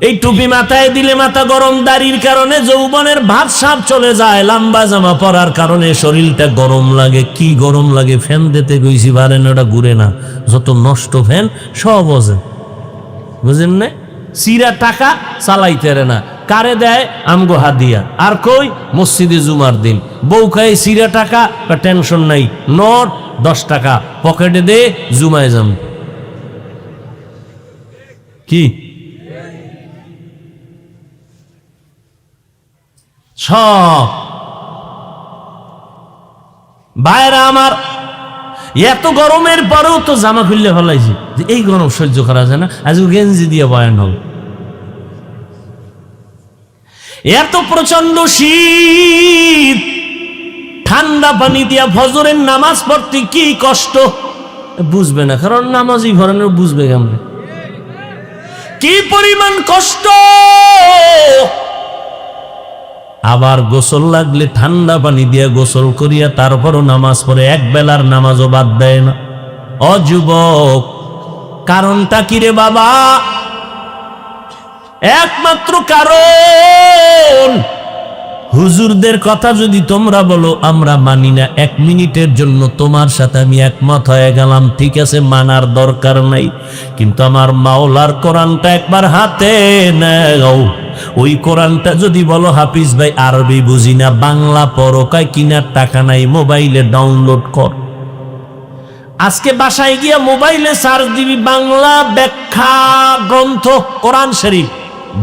এই টুপি মাথায় দিলে মাথা গরম, দাড়ির কারণে যৌবনের ভাব সাপ চলে যায়, লম্বা জামা পরার কারণে শরীরটা গরম লাগে। কি গরম লাগে? ফ্যান দিতে গেছি পারেন, ওটা ঘুরে না, যত নষ্ট ফ্যান সব বোঝেন, বুঝেন না? সিরা টাকা চালাইতে না, কারে দেয়? আমগো হাদিয়া। আর কই? মসজিদে জুমার দিন বউ খাই সিরা টাকা, টেনশন নাই, নোট 10 টাকা পকেটে দে, জুমায় যাম। কি সব ভাইরা আমার, এত গরমের পরেও তো জামা খুললে ফেলাইছি, এই গরম সহ্য করা যায় না, আজ গেঞ্জি দিয়ে বয়ান হল। এত প্রচন্ড শীত, ঠান্ডা পানি দিয়া ফজরের নামাজ পড়তে কি কষ্ট, বুঝবে না, কারণ নামাজই ঘরানোর বুঝবে কেমন কি পরিমাণ কষ্ট। আবার গোসল লাগলে ঠান্ডা পানি দিয়ে গোসল করিয়া তারপরও নামাজ পড়ে, এক বেলার নামাজও বাদ দেয় না। অযুবক, কারণটা কি রে বাবা? একমাত্র কারণ, হুজুরদের কথা যদি তোমরা বলো আমরা মানি না, 1 মিনিটের জন্য তোমার সাথে আমি একমত হয়ে গেলাম, ঠিক আছে, মানার দরকার নাই, কিন্তু আমার মাওলার কোরআনটা একবার হাতে নাও। ওই কোরআনটা যদি বলো হাফিজ ভাই আরবি বুঝি না, বাংলা পড়ো, কয় কিনার টাকা নাই, মোবাইলে ডাউনলোড কর। আজকে বাসায় গিয়া মোবাইলে সার্চ দিবি বাংলা ব্যাখ্যা গ্রন্থ কোরআন শরীফ,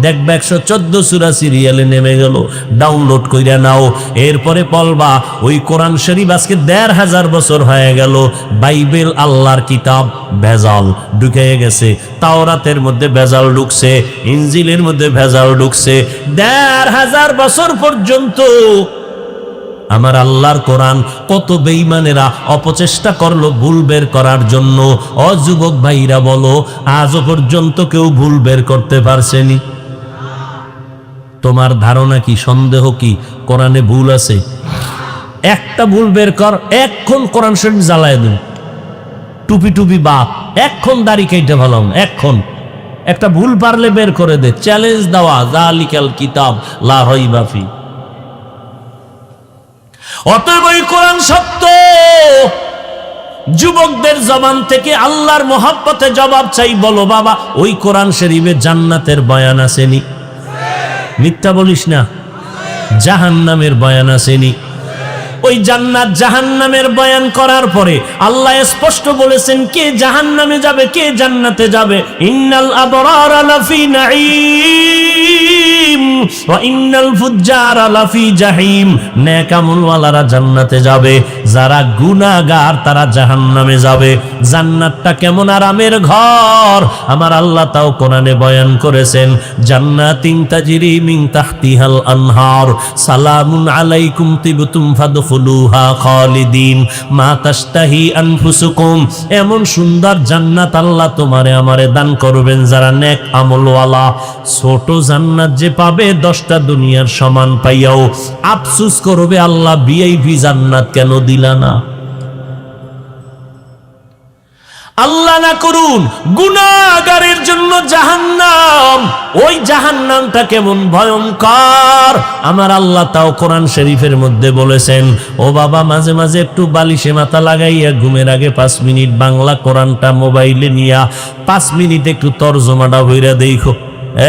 দেখবে 114 সূরা সিরিয়ালে নেমে গেল, ডাউনলোড কইরা নাও। এরপরে বলবা ওই কোরআন শরীফ আজকে 1500 বছর হয়ে গেল, বাইবেল আল্লাহর কিতাব ভেজাল ঢুকে গেছে, তাওরাতের মধ্যে ভেজাল ঢুকছে, ইনজিলের মধ্যে ভেজাল ঢুকছে। 1500 বছর পর্যন্ত আমার আল্লাহর কোরআন কত বেঈমানেরা অপচেষ্টা করলো ভুল বের করার জন্য। অযুবক ভাইরা বলো, আজও পর্যন্ত কেউ ভুল বের করতে পারছেনি? তোমার ধারণা কি, সন্দেহ কি কোরআনে ভুল আছে? একটা ভুল বের কর, এক্ষণ কোরআন শরীফ জ্বালায় দিন, টুপি টুপি বাপ, এক্ষণ দাড়ি কেটে ভালো, এক্ষণ একটা ভুল পারলে বের করে দে, চ্যালেঞ্জ দেওয়া, যালিকাল কিতাব লা রাইবা ফি। অতএব ওই কোরআন সত্য। যুবকদের জবান থেকে আল্লাহর মহব্বতে জবাব চাই, বলো বাবা ওই কোরআন শরীফে জান্নাতের বয়ান আসেনি? মিথ্যা বলিস না। জাহান্নামের বয়ান আসেনি? ওই জান্নাত জাহান্নামের বয়ান করার পরে আল্লাহ স্পষ্ট বলেছেন কে জাহান্নামে যাবে, কে জান্নাতে যাবে। ইন্নাল আবরারা লাফি নাঈম ওয়া ইন্নাল ফুজ্জারা লাফি জাহিম। নেক আমলওয়ালারা জান্নাতে যাবে, যারা গুনাহগার তারা জাহান্নামে যাবে। জান্নাতটা কেমন আরামের ঘর আমার আল্লাহ তাও কোরআনে বয়ান করেছেন। জান্নাতিন তাজরি মিন তাহতিহাল আনহার সালামুন আলাইকুম তিবতুম ফাদখুলুহা খালিদিন মা তাশতাহি আনফুসুকুম। এমন সুন্দর জান্নাত আল্লাহ তোমারে আমারে দান করবেন যারা নেক আমলওয়ালা। ছোট জান্নাত যে পাবে 10টা দুনিয়ার সমান পাইয়াও আফসোস করবে, আল্লাহ ভিআইপি জান্নাত কেন দিলা না। আল্লাহ না করুন গুনাহগারের জন্য জাহান্নাম। ওই জাহান্নামটা কেমন ভয়ঙ্কর আমার আল্লাহ তাও কোরআন শরীফের মধ্যে বলেছেন। ও বাবা, মাঝে মাঝে একটু বালিশে মাথা লাগাইয়া ঘুমের আগে 5 মিনিট বাংলা কোরআনটা মোবাইলে নিয়া 5 মিনিট একটু তরজমাটা হইরা দেখো।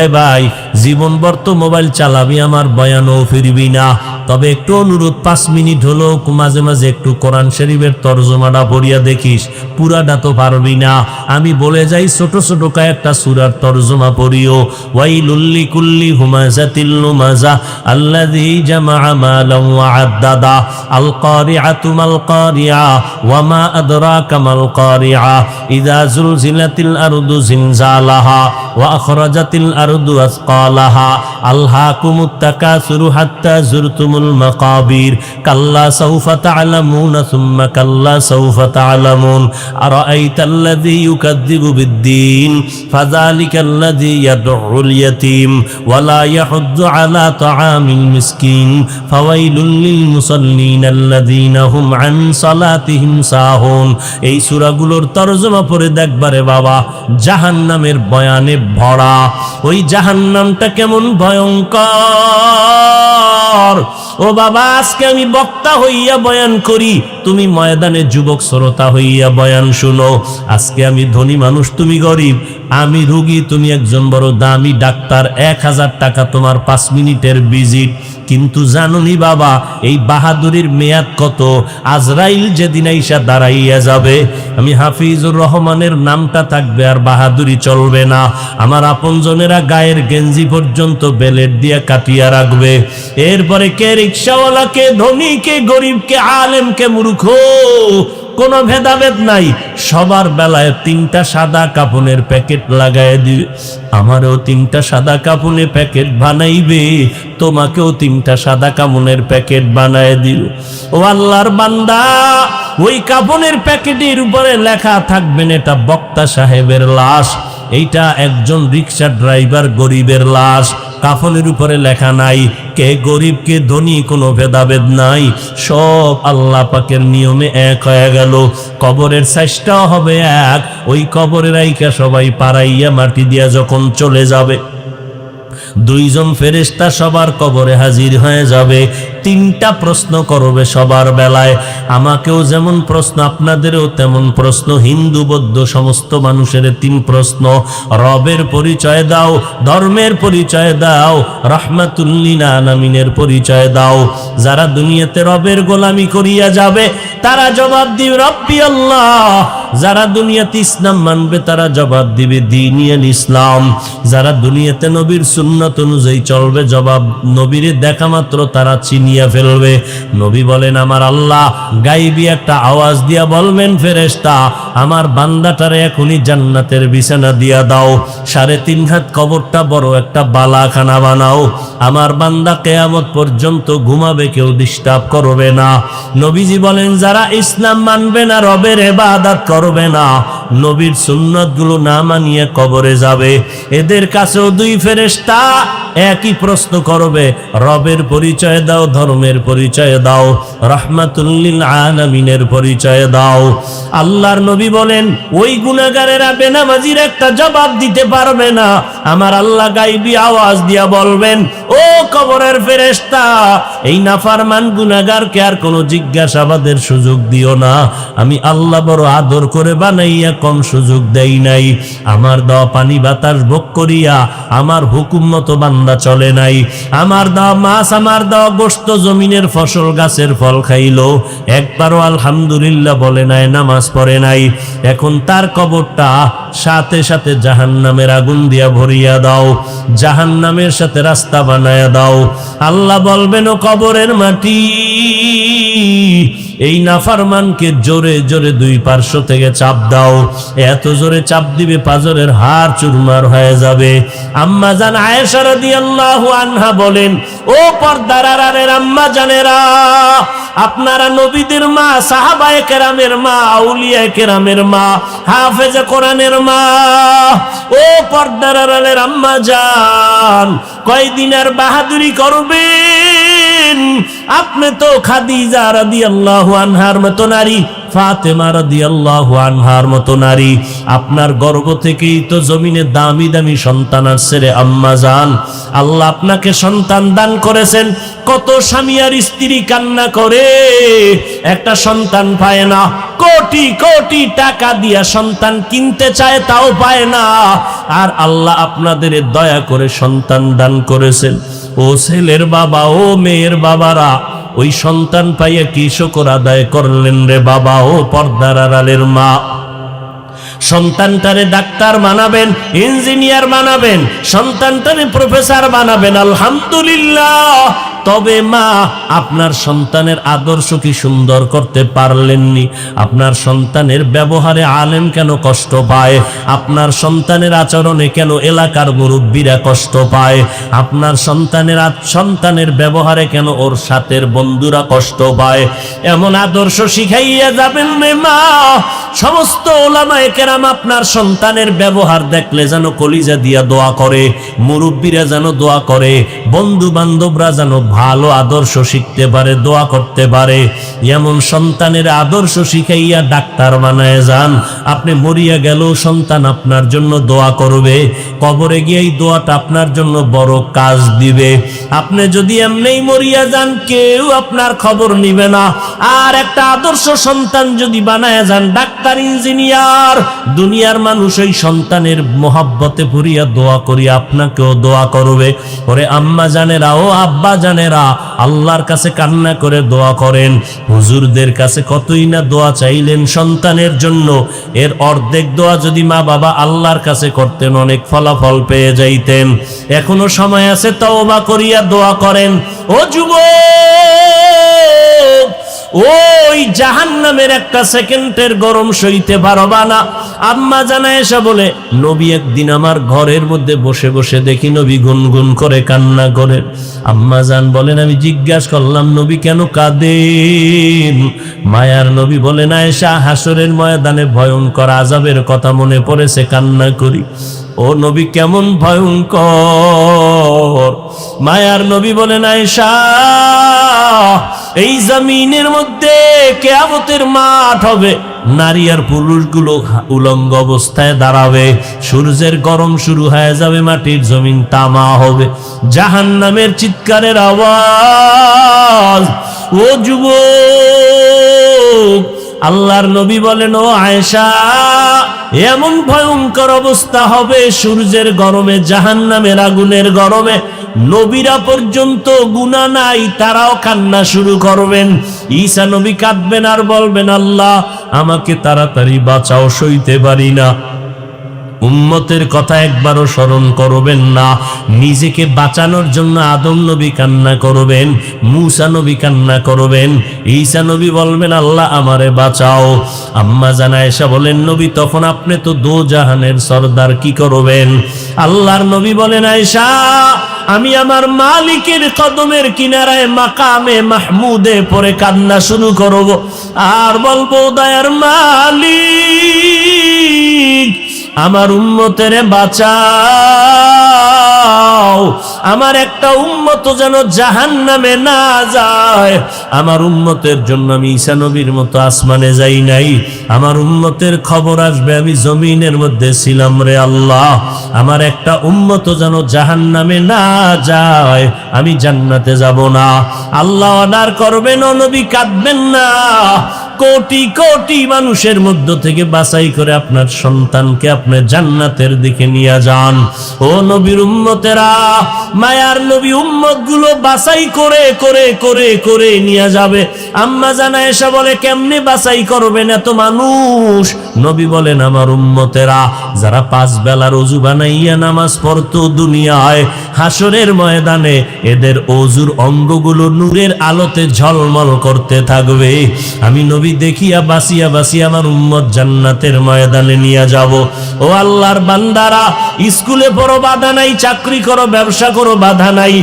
এ ভাই, জীবনভর তো মোবাইল চালাবি, আমার বয়ানও ফিরবি না। তবে একটু অনুরোধ, 5 মিনিট হলো মাঝে মাঝে একটু কোরআন শরীফের তরজমাটা পড়িয়া দেখিস, পুরাটা তো পারবি না। আমি বলে যাই ছোট ছোট কয়েকটা সূরার তরজমা পড়িও। ওয়াইলুল লিকুল্লি হুমাযাতিল লুমাযা আল্লাযী জামাআ মালান ওয়া আদ্দাদা আল কারিআতু মাল কারিআ ওয়া মা আদরাকা মাল কারিআ ইযা যুলজিলাতিল আরদু জিলজালাহা ওয়া আখরাজাতিল আরদু আসকালাহা আলহাকুমুত তাকাসুরু হাত্তা যুরতুমুল মাকাবির কাল্লা সাউফা তা'লামুনা সুম্মা কাল্লা সাউফা তা'লামুন আরাআইতাল্লাযী ইউকাযযিবু বিদ্দীন ফাযালিকাল্লাযী ইয়াদউল ইয়াতীম ওয়া লা ইয়াহুদ্দু আলা তাআমিল মিসকিন ফাওয়াইলুল লিল মুসাল্লিন আল্লাযীনা হুম আন সালাতিহিম সাহুন। এই সূরাগুলোর তরজমা পড়ে দেখবারে বাবা, জাহান্নামের বয়ানে ভরা। ওই জাহান্নামটা কেমন ভয়ঙ্কর। ও বাবা, আজকে আমি বক্তা হইয়া বয়ান করি, তুমি ময়দানে যুবক শ্রোতা হইয়া বয়ান শুনো। আজকে আমি ধনী মানুষ, তুমি গরিব। আমি রোগী, তুমি একজন বড় দামি ডাক্তার। 1000 টাকা তোমার 5 মিনিটের ভিজিট। কিন্তু জানুনি বাবা, এই বাহাদুরির মেয়াদ কত? আজরাইল যেদিন আইসা দাঁড়াইয়া যাবে, আমি হাফিজুর রহমানের নামটা থাকবে আর বাহাদুরি চলবে না। আমার আপনজনেরা গায়ের গেঞ্জি পর্যন্ত বেলেট দিয়ে কাটিয়া রাখবে। এরপরে কে রিক্সাওয়ালা, কে ধনী, কে গরিব, কে আলেম, কে মূর্খ, কোনো ভেদাভেদ নাই। সবার বেলায় 3টা সাদা কাপনের প্যাকেট লাগায় দিবে। আমারও 3টা সাদা কাপনের প্যাকেট বানাইবে, তোমাকেও 3টা সাদা কাপনের প্যাকেট বানায় দিবে। ও আল্লাহর বান্দা, ওই কাপনের প্যাকেটের উপরে লেখা থাকবেন এটা বক্তা সাহেবের লাশ, এইটা একজন রিক্সা ড্রাইভার গরিবের লাশ। কাফনের উপরে লেখা নাই কে গরিব কে ধনী, কোনো ভেদাভেদ নাই। সব আল্লাহ পাকের নিয়মে এক হয়ে গেল। কবরের সাইজটাও হবে এক। ওই কবরের আইকা সবাই পাড়াইয়া মাটি দিয়া যখন চলে যাবে, 2 জন ফেরেশতা সবার কবরে হাজির হয়ে যাবে। 3টা প্রশ্ন করবে সবার বেলায়। আমাকেও যেমন প্রশ্ন, আপনাদেরও তেমন প্রশ্ন। হিন্দু বৌদ্ধ সমস্ত মানুষের 3 প্রশ্ন। রবের পরিচয় দাও, ধর্মের পরিচয় দাও, রাহমাতুল লিল আলামিনের পরিচয় দাও। যারা দুনিয়াতে রবের গোলামি করিয়া যাবে তারা জবাব দিবে রব্বি আল্লাহ। যারা দুনিয়াতে ইসলাম মানবে তারা জবাব দিবে দ্বীনিয়াল ইসলাম। যারা দুনিয়াতে নবীর সুন্নাত অনুযায়ী চলবে, জবাব নবীরে দেখা মাত্র তারা চিনিয়া ফেলবে। নবী বলেন, আমার আল্লাহ গাইবি একটা আওয়াজ দিয়া বলবেন, ফেরেশতা আমার বান্দাটারে এখনই জান্নাতের বিছানা দিয়া দাও। 3.5 হাত কবরটা বড় একটা বালাখানা বানাও। আমার বান্দা কিয়ামত পর্যন্ত ঘুমাবে, কেউ ডিস্টার্ব করবে না। নবীজি বলেন, যারা ইসলাম মানবে না, রবের ইবাদত করবে না, নবীর সুন্নাত গুলো না মানিয়ে কবরে যাবে, এদের কাছেও 2 ফেরেশতা একই প্রশ্ন করবে, রবের পরিচয় দাও, ধর্মের পরিচয় দাও, রাহমাতুল লিল আলামিনের পরিচয় দাও। আল্লাহর নবী বলেন, ওই গুনাহগারেরা বেনামাজির একটা জবাব দিতে পারবে না। আমার আল্লাহ গায়বী আওয়াজ দিয়া বলবেন, ও কবরের ফেরেশতা, এই নাফরমান গুনাহগারকে আর কোনো জিজ্ঞাসাবাদের সুযোগ দিও না। আমি আল্লাহ বড় আদর করে বানাইয়া কম সুযোগ দেই নাই। আমার দেওয়া পানি বাতাস ভোগ করিয়া আমার হুকুম মতো বান্দা চলে নাই। আমার দেওয়া মাছ, আমার দেওয়া গোশত, জমিনের ফসল, গাছের ফল খাইলো, একবারও আলহামদুলিল্লাহ বলে নাই, নামাজ পড়ে নাই। এখন তার কবরটা সাথে সাথে জাহান্নামের আগুন দিয়া ভরিয়া দাও, জাহান্নামের সাথে রাস্তা বানায়া দাও। আল্লাহ বলবেন, ও কবরের মাটি, এই নাফরমানকে জোরে জোরে 2 পার্শ্ব থেকে চাপ দাও। এত জোরে চাপ দিবে পাজরের হাড় চুরমার হয়ে যাবে। আম্মা জান আয়েশা রাদিয়াল্লাহু আনহা বলেন, ও পর্দার আড়ালের আম্মা জানেরা, আপনারা নবীদের মা, সাহাবায়ে কেরামের মা, আউলিয়ায়ে কেরামের মা, হাফেজে কোরআনের মা। ও পর্দার আড়ালের আম্মা জান, কয়দিন আর বাহাদুরি করবেন? আপনি তো খাদিজা রাদিয়াল্লাহু আনহার মতো নারী, ফাতেমা রাদিয়াল্লাহু আনহার মতো নারী। আপনার গর্ভ থেকেই তো জমিনে দামি দামি সন্তান আসছে রে আম্মা জান। আল্লাহ আপনাকে সন্তান দান করেছেন। কত স্বামী আর স্ত্রী কান্না করে একটা সন্তান পায় না, কোটি কোটি টাকা দিয়া সন্তান কিনতে চায়, তাও পায় না। আর আল্লাহ আপনাদের দয়া করে সন্তান দান করেছেন। ও ছেলের বাবা, ও মেয়ের বাবারা, ওই সন্তান পাইয়া কি শুকর আদায় করলেন রে বাবা? ও পর্দার আড়ালের মা, সন্তানটারে ডাক্তার বানাবেন, ইঞ্জিনিয়ার বানাবেন, সন্তানটারে প্রফেসর বানাবেন, আলহামদুলিল্লাহ। তবে মা, আপনার সন্তানের আদর্শ কি সুন্দর করতে পারলেননি? আপনার সন্তানের ব্যবহারে আলেম কেন কষ্ট পায়? আপনার সন্তানের আচরণে কেন এলাকার মুরব্বীরা কষ্ট পায়? আপনার সন্তানের ব্যবহারে কেন ওর সাথের বন্ধুরা কষ্ট পায়? এমন আদর্শ শিখাইয়া যাবেন রে মা। সমস্ত ওলামায়ে কেরাম আপনার সন্তানের ব্যবহার দেখলে যেন কলিজা দিয়া দোয়া করে, মুরব্বীরা যেন দোয়া করে, বন্ধু বান্ধবরা যেন ভালো আদর্শ শিখতে পারে, দোয়া করতে পারে। এমন সন্তানের আদর্শ শিখাইয়া ডাক্তার বানায় যান। আপনি মরিয়া গেলেও সন্তান আপনার জন্য দোয়া করবে, কবরে গিয়ে এই দোয়াটা আপনার জন্য বড় কাজ দিবে। আপনি যদি এমনিই মরিয়া যান, কেউ আপনার খবর নিবে না। আর একটা আদর্শ সন্তান যদি বানায় যান ডাক্তার, ইঞ্জিনিয়ার, দুনিয়ার মানুষ ওই সন্তানের মোহাব্বতে পড়িয়া দোয়া করি আপনাকেও দোয়া করবে। ওরে আম্মা জানেরা, ও আব্বা জানেরা, আল্লাহর কাছে কান্না করে দোয়া করেন। হুজুরদের কাছে কতই না দোয়া চাইলেন সন্তানের জন্য, এর অর্ধেক দোয়া যদি মা বাবা আল্লাহর কাছে করতেন অনেক ফলাফল পেয়ে যাইতেন। এখনো সময় আছে, তওবা করিয়া দোয়া করেন। ও যুবক, ওই জাহান্নামের একটা সেকেন্ডের গরম সইতে পারবা না। আম্মা জানা এসে বলে, নবী একদিন আমার ঘরের মধ্যে বসে বসে দেখি নবী গুনগুন করে কান্না করে। আম্মা জান বলেন, আমি জিজ্ঞাসা করলাম নবী কেন কাঁদেন? মায়ার নবী বলেন, আয়েশা, হাসরের ময়দানে ভয়ঙ্কর আযাবের কথা মনে পড়েছে, কান্না করি। ও নবী কেমন ভয়ঙ্কর? মায়ার নবী বলেন, আয়েশা, এই জমিনের মধ্যে কিয়ামতের মাঠ হবে, নারী আর পুরুষগুলো উলঙ্গ অবস্থায় দাঁড়াবে, সূর্যের গরম শুরু হয়ে যাবে, মাটির জমিন তামা হবে, জাহান্নামের চিৎকারের আওয়াজ। ও যুবক, আল্লাহর নবী বলেন, ও আয়েশা, এমন ভয়ঙ্কর অবস্থা হবে সূর্যের গরমে, জাহান্নামের আগুনের গরমে, নবীরা পর্যন্ত গুনাহ নাই, তারাও কান্না শুরু করবেন। ঈসা নবী কাঁদবেন আর বলবেন, আল্লাহ আমাকে তাড়াতাড়ি বাঁচাও, সইতে পারি না। উম্মতের কথা একবারও স্মরণ করবেন না। নিজেকে বাঁচানোর জন্য আদম নবী কান্না করবেন, মূসা নবী কান্না করবেন, ঈসা নবী বলবেন, আল্লাহ আমারে বাঁচাও। আম্মা জানা আয়েশা বলেন, নবী তখন আপনি তো দোজাহানের সরদার, কি করবেন? আল্লাহর নবী বলেন, আয়েশা, আমি আমার মালিকের কদমের কিনারায় মাকামে মাহমুদে পরে কান্না শুরু করব আর বলবো, দয়ার মালিক, আমার উম্মতের বাঁচাও, আমার একটা উম্মত যেন জাহান্নামে না যায়। আমার উম্মতের জন্য আমি ঈসা নবীর মতো আসমানে যাই নাই, আমার উম্মতের খবর আসবে আমি জমিনের মধ্যে ছিলাম রে আল্লাহ। আমার একটা উম্মত যেন জাহান্নামে না যায়, আমি জান্নাতে যাব না। আল্লাহ অর্ডার করবেন, ও নবী কাঁদবেন না। কোটি কোটি মানুষের মধ্য থেকে বাছাই করে আপনার সন্তানকে আপনি জান্নাতের দিকে নিয়ে যান। ও নবীর উম্মতেরা, মায়ার নবী উম্মত গুলো বাছাই করে করে করে করে নিয়ে যাবে। আম্মা জানা এসে বলে, কেমনে বাছাই করবেন এত মানুষ? নবী বলেন, আমার উম্মতেরা যারা 5 বেলার ওযু বানাইয়া নামাজ পড়তো দুনিয়ায়, হাসরের ময়দানে এদের ওযুর অঙ্গগুলো নূরের আলোতে ঝলমল করতে থাকবে। আমি নবী দেখিয়া বাসিয়া বাসিয়া আমার উম্মত জান্নাতের ময়দানে নিয়ে যাব। ও আল্লাহর বান্দারা, স্কুলে পড়ো বাধা নাই, চাকরি করো, ব্যবসা করো, বাধা নাই,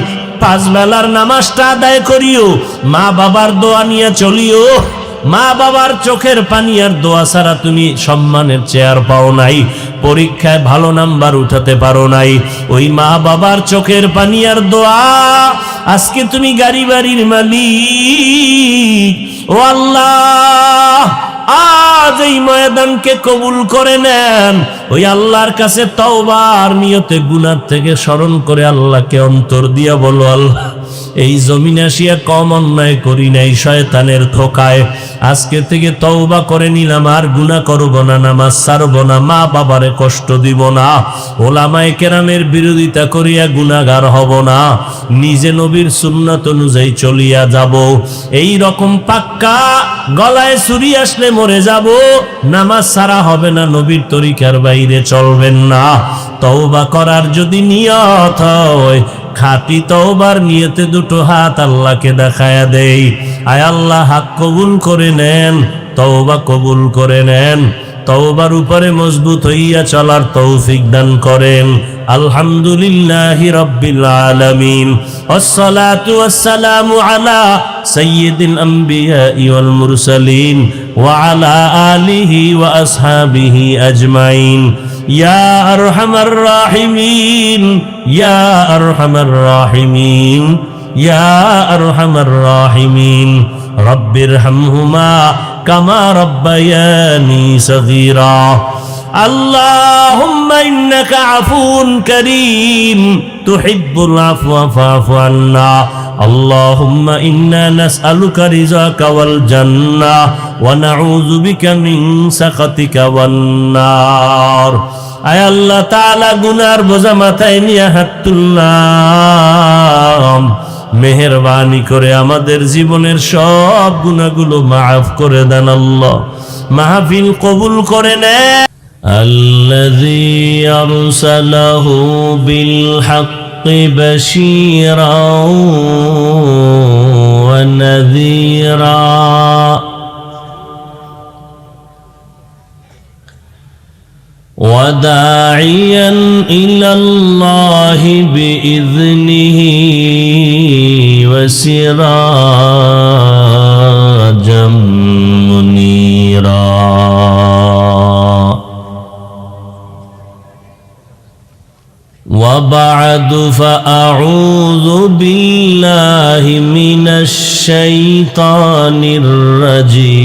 5 বেলার নামাজটা আদায় করিও, মা বাবার দোয়া নিয়ে চলিও। মা বাবার চোখের পানি আর দোয়া ছাড়া তুমি সম্মানের চেয়ার পাও নাই, পরীক্ষায় ভালো নাম্বার উঠাতে পারো নাই। ওই মা বাবার চোখের পানি আর দোয়া, আজকে তুমি গাড়ি বাড়ির মালিক। ও আল্লাহ, আজ এই ময়দানকে কবুল করে নেন। ওই আল্লাহর কাছে তওবার নিয়তে গুনাহ থেকে স্মরণ করে আল্লাহকে অন্তর দিয়া বলো, আল্লাহ এই জমিনে আসিয়া কম অন্যায় করি নাই শয়তানের ধোকায়। আজকে থেকে তওবা করে নিলাম, আর গুনাহ করব না, নামাজ ছাড়ব না, মা বাবারে কষ্ট দিব না, ওলামায়ে কেরামের বিরোধিতা করিয়া গুনাহগার হব না, নিজে নবীর সুন্নাত অনুযায়ী চলিয়া যাব। এই রকম পাক্কা গলায় ছুরি আসলে মরে যাব, নামাজ ছাড়া হবে না, নবীর তরিকার বাইরে চলবেন না। তওবা করার যদি নিয়ত হয়, খাঁটি তওবার নিয়তে দুটো হাত আল্লাহকে দেখায়া দেই, আয় আল্লাহ হাত কবুল করে নেন, তওবা কবুল করে নেন, তওবার উপরে মজবুত হইয়া চলার তৌফিক দান করেন। আলহামদুলিল্লাহি রাব্বিল আলামিন, ওয়াসসালাতু ওয়াসসালামু আলা সাইয়্যিদিল আমবিয়াই ওয়াল মুরসালিন ওয়া আলা আলিহি ওয়া আসহাবিহি আজমাইন। ইয়া আরহামার রাহিমিন, ইয়া আরহামার রাহিমিন, ইয়া আরহামার রাহিমিন। রব্বিরহামহুমা কামা রব্বায়ানি সগীরা। আল্লাহুম্মা ইন্নাকা আফুউন কারীম তুহিব্বুল আফওয়া ফা'ফু আন্না। আল্লাহুম্মা ইন্না নাসআলুকা রিযাকা ওয়াল জান্নাহ ওয়া নাউযু বিকা মিন সাখাতিকা ওয়ান নার। আয় আল্লাহ তাআলা, গুনার বোঝা মাথায় নিয়ে হাত তুললাম, মেহেরবানি করে আমাদের জীবনের সব গুনাহগুলো মাফ করে দেন আল্লাহ, মাহফিল কবুল করে নেন। الذي أرسله بالحق بشيرا ونذيرا وداعيا إلى الله بإذنه وسراجا منيرا. وبعد فأعوذ بالله من الشيطان الرجيم.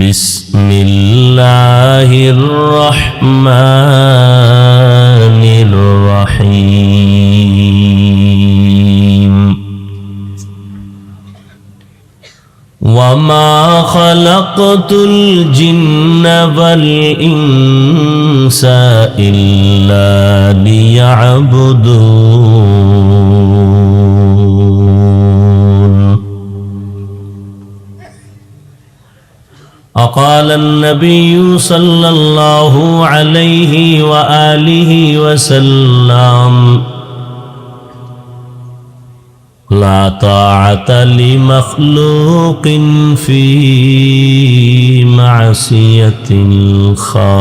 بسم الله الرحمن الرحيم. وما خلقت الجن والإنس إلا ليعبدون. وقال النبي صلى الله عليه وآله وسلم: لا طاعة لمخلوق في معصية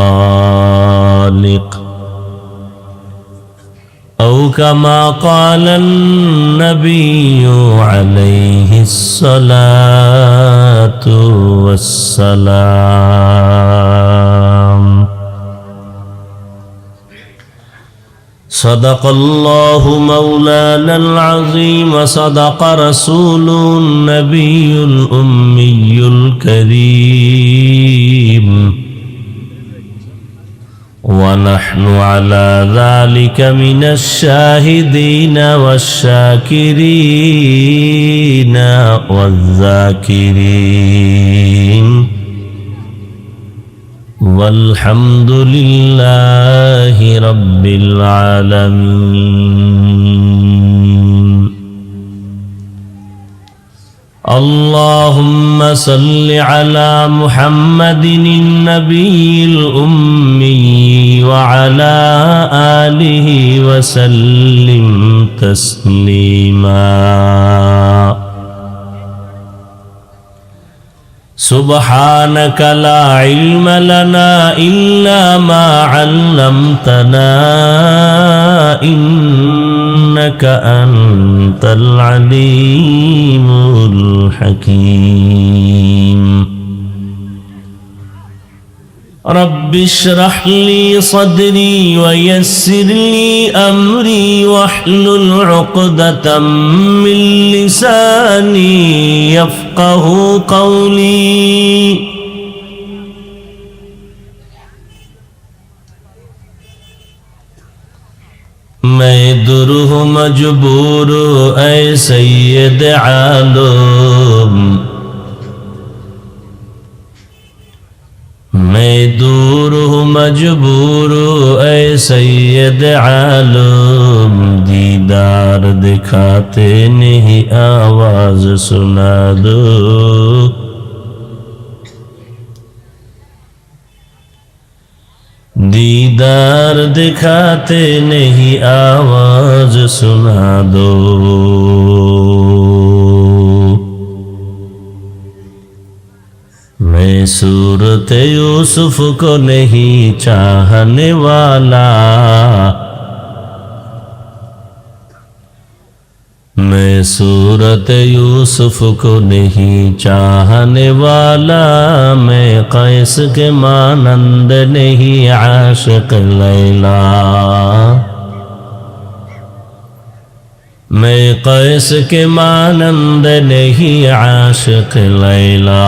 الخالق، أو كما قال النبي عليه الصلاة والسلام. صدق الله مولانا العظيم، وصدق رسوله النبي الأمي الكريم، ونحن على ذلك من الشاهدين والشاكرين والذاكرين، والحمد لله رب العالمين. اللهم صل على محمد النبي الأمي وعلى آله وسلم تسليما. سبحانك لا علم لنا إلا ما علمتنا إنك أنت العليم الحكيم. رب اشرح لي صدري ويسر لي أمري واحلل عقدة من لساني يفقه قولي. मैं दूर हूँ मजबूर ऐ सैयद आलम, मैं दूर हूँ मजबूर ऐ सैयद आलम, दीदार दिखाते नहीं आवाज सुना दो। दीदार दिखाते नहीं आवाज सुना दो। मैं सूरत यूसुफ को नहीं चाहने वाला, मैं सूरत यूसुफ को नहीं चाहने वाला, मैं कैस के मानंद नहीं आशिक लैला, मैं कैस के मानंद नहीं आशिक लैला।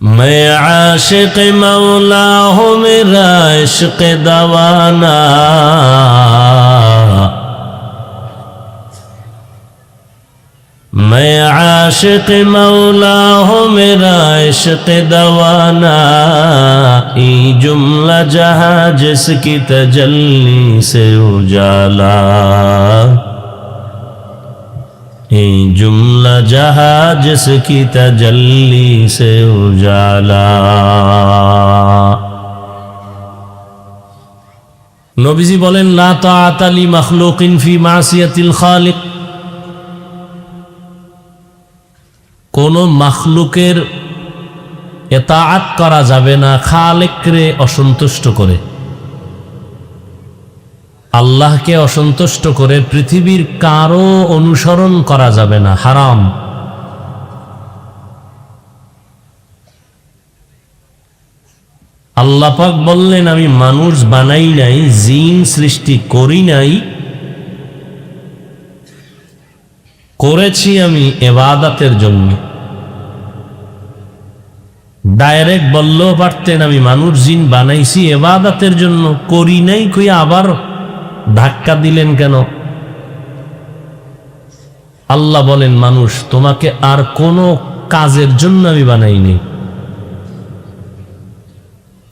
मैं आशिक मौला हूँ मेरा इश्क दवाना, मैं आशिक मौला हूँ मेरा इश्क दवाना, ई जुमला जहाँ जिसकी तजल्ली से उजाला, जुमला जहाँ जिसकी तजल्ली से उजाला। नबीजी बोलेन ला ताआता ली मखलूकिन फी मासियातिल खालिक, कोनो मखलुकेर इताअत करा जाবে না খালেকরে অসন্তুষ্ট করে। আল্লাহকে অসন্তুষ্ট করে পৃথিবীর কারো অনুসরণ করা যাবে না, হারাম। আল্লাহ পাক বললেন আমি মানুষ বানাই নাই, জিন সৃষ্টি করি নাই, করেছি আমি ইবাদতের জন্য। ডাইরেক্ট বললেও পারতেন আমি মানুষ জিন বানাইছি ইবাদতের জন্য, করি নাই কই আবার ধাক্কা দিলেন কেন? আল্লাহ বলেন মানুষ তোমাকে আর কোনো কাজের জন্য আমি বানাইনি।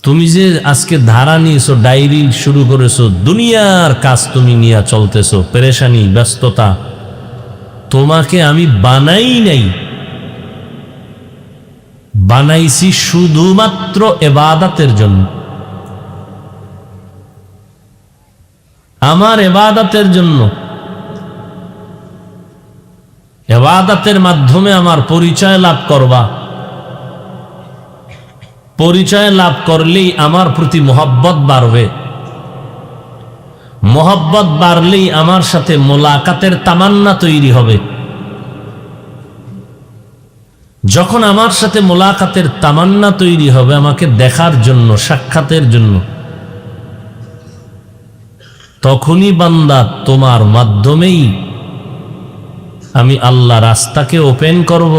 তুমি যে আজকে ধারা নিয়েছো, ডায়েরি শুরু করেছো, দুনিয়ার কাজ তুমি নিয়ে চলতেছো, পেরেশানি ব্যস্ততা, তোমাকে আমি বানাই নাই, বানাইছি শুধুমাত্র ইবাদতের জন্য, আমার ইবাদতের জন্য। ইবাদতের মাধ্যমে আমার পরিচয় লাভ করবা, পরিচয় লাভ করলেই আমার প্রতি মোহব্বত বাড়বে, মোহব্বত বাড়লেই আমার সাথে মোলাকাতের তামান্না তৈরি হবে। যখন আমার সাথে মোলাকাতের তামান্না তৈরি হবে আমাকে দেখার জন্য, সাক্ষাতের জন্য, তখনই বান্দা তোমার মাধ্যমেই আমি আল্লাহ রাস্তাকে ওপেন করব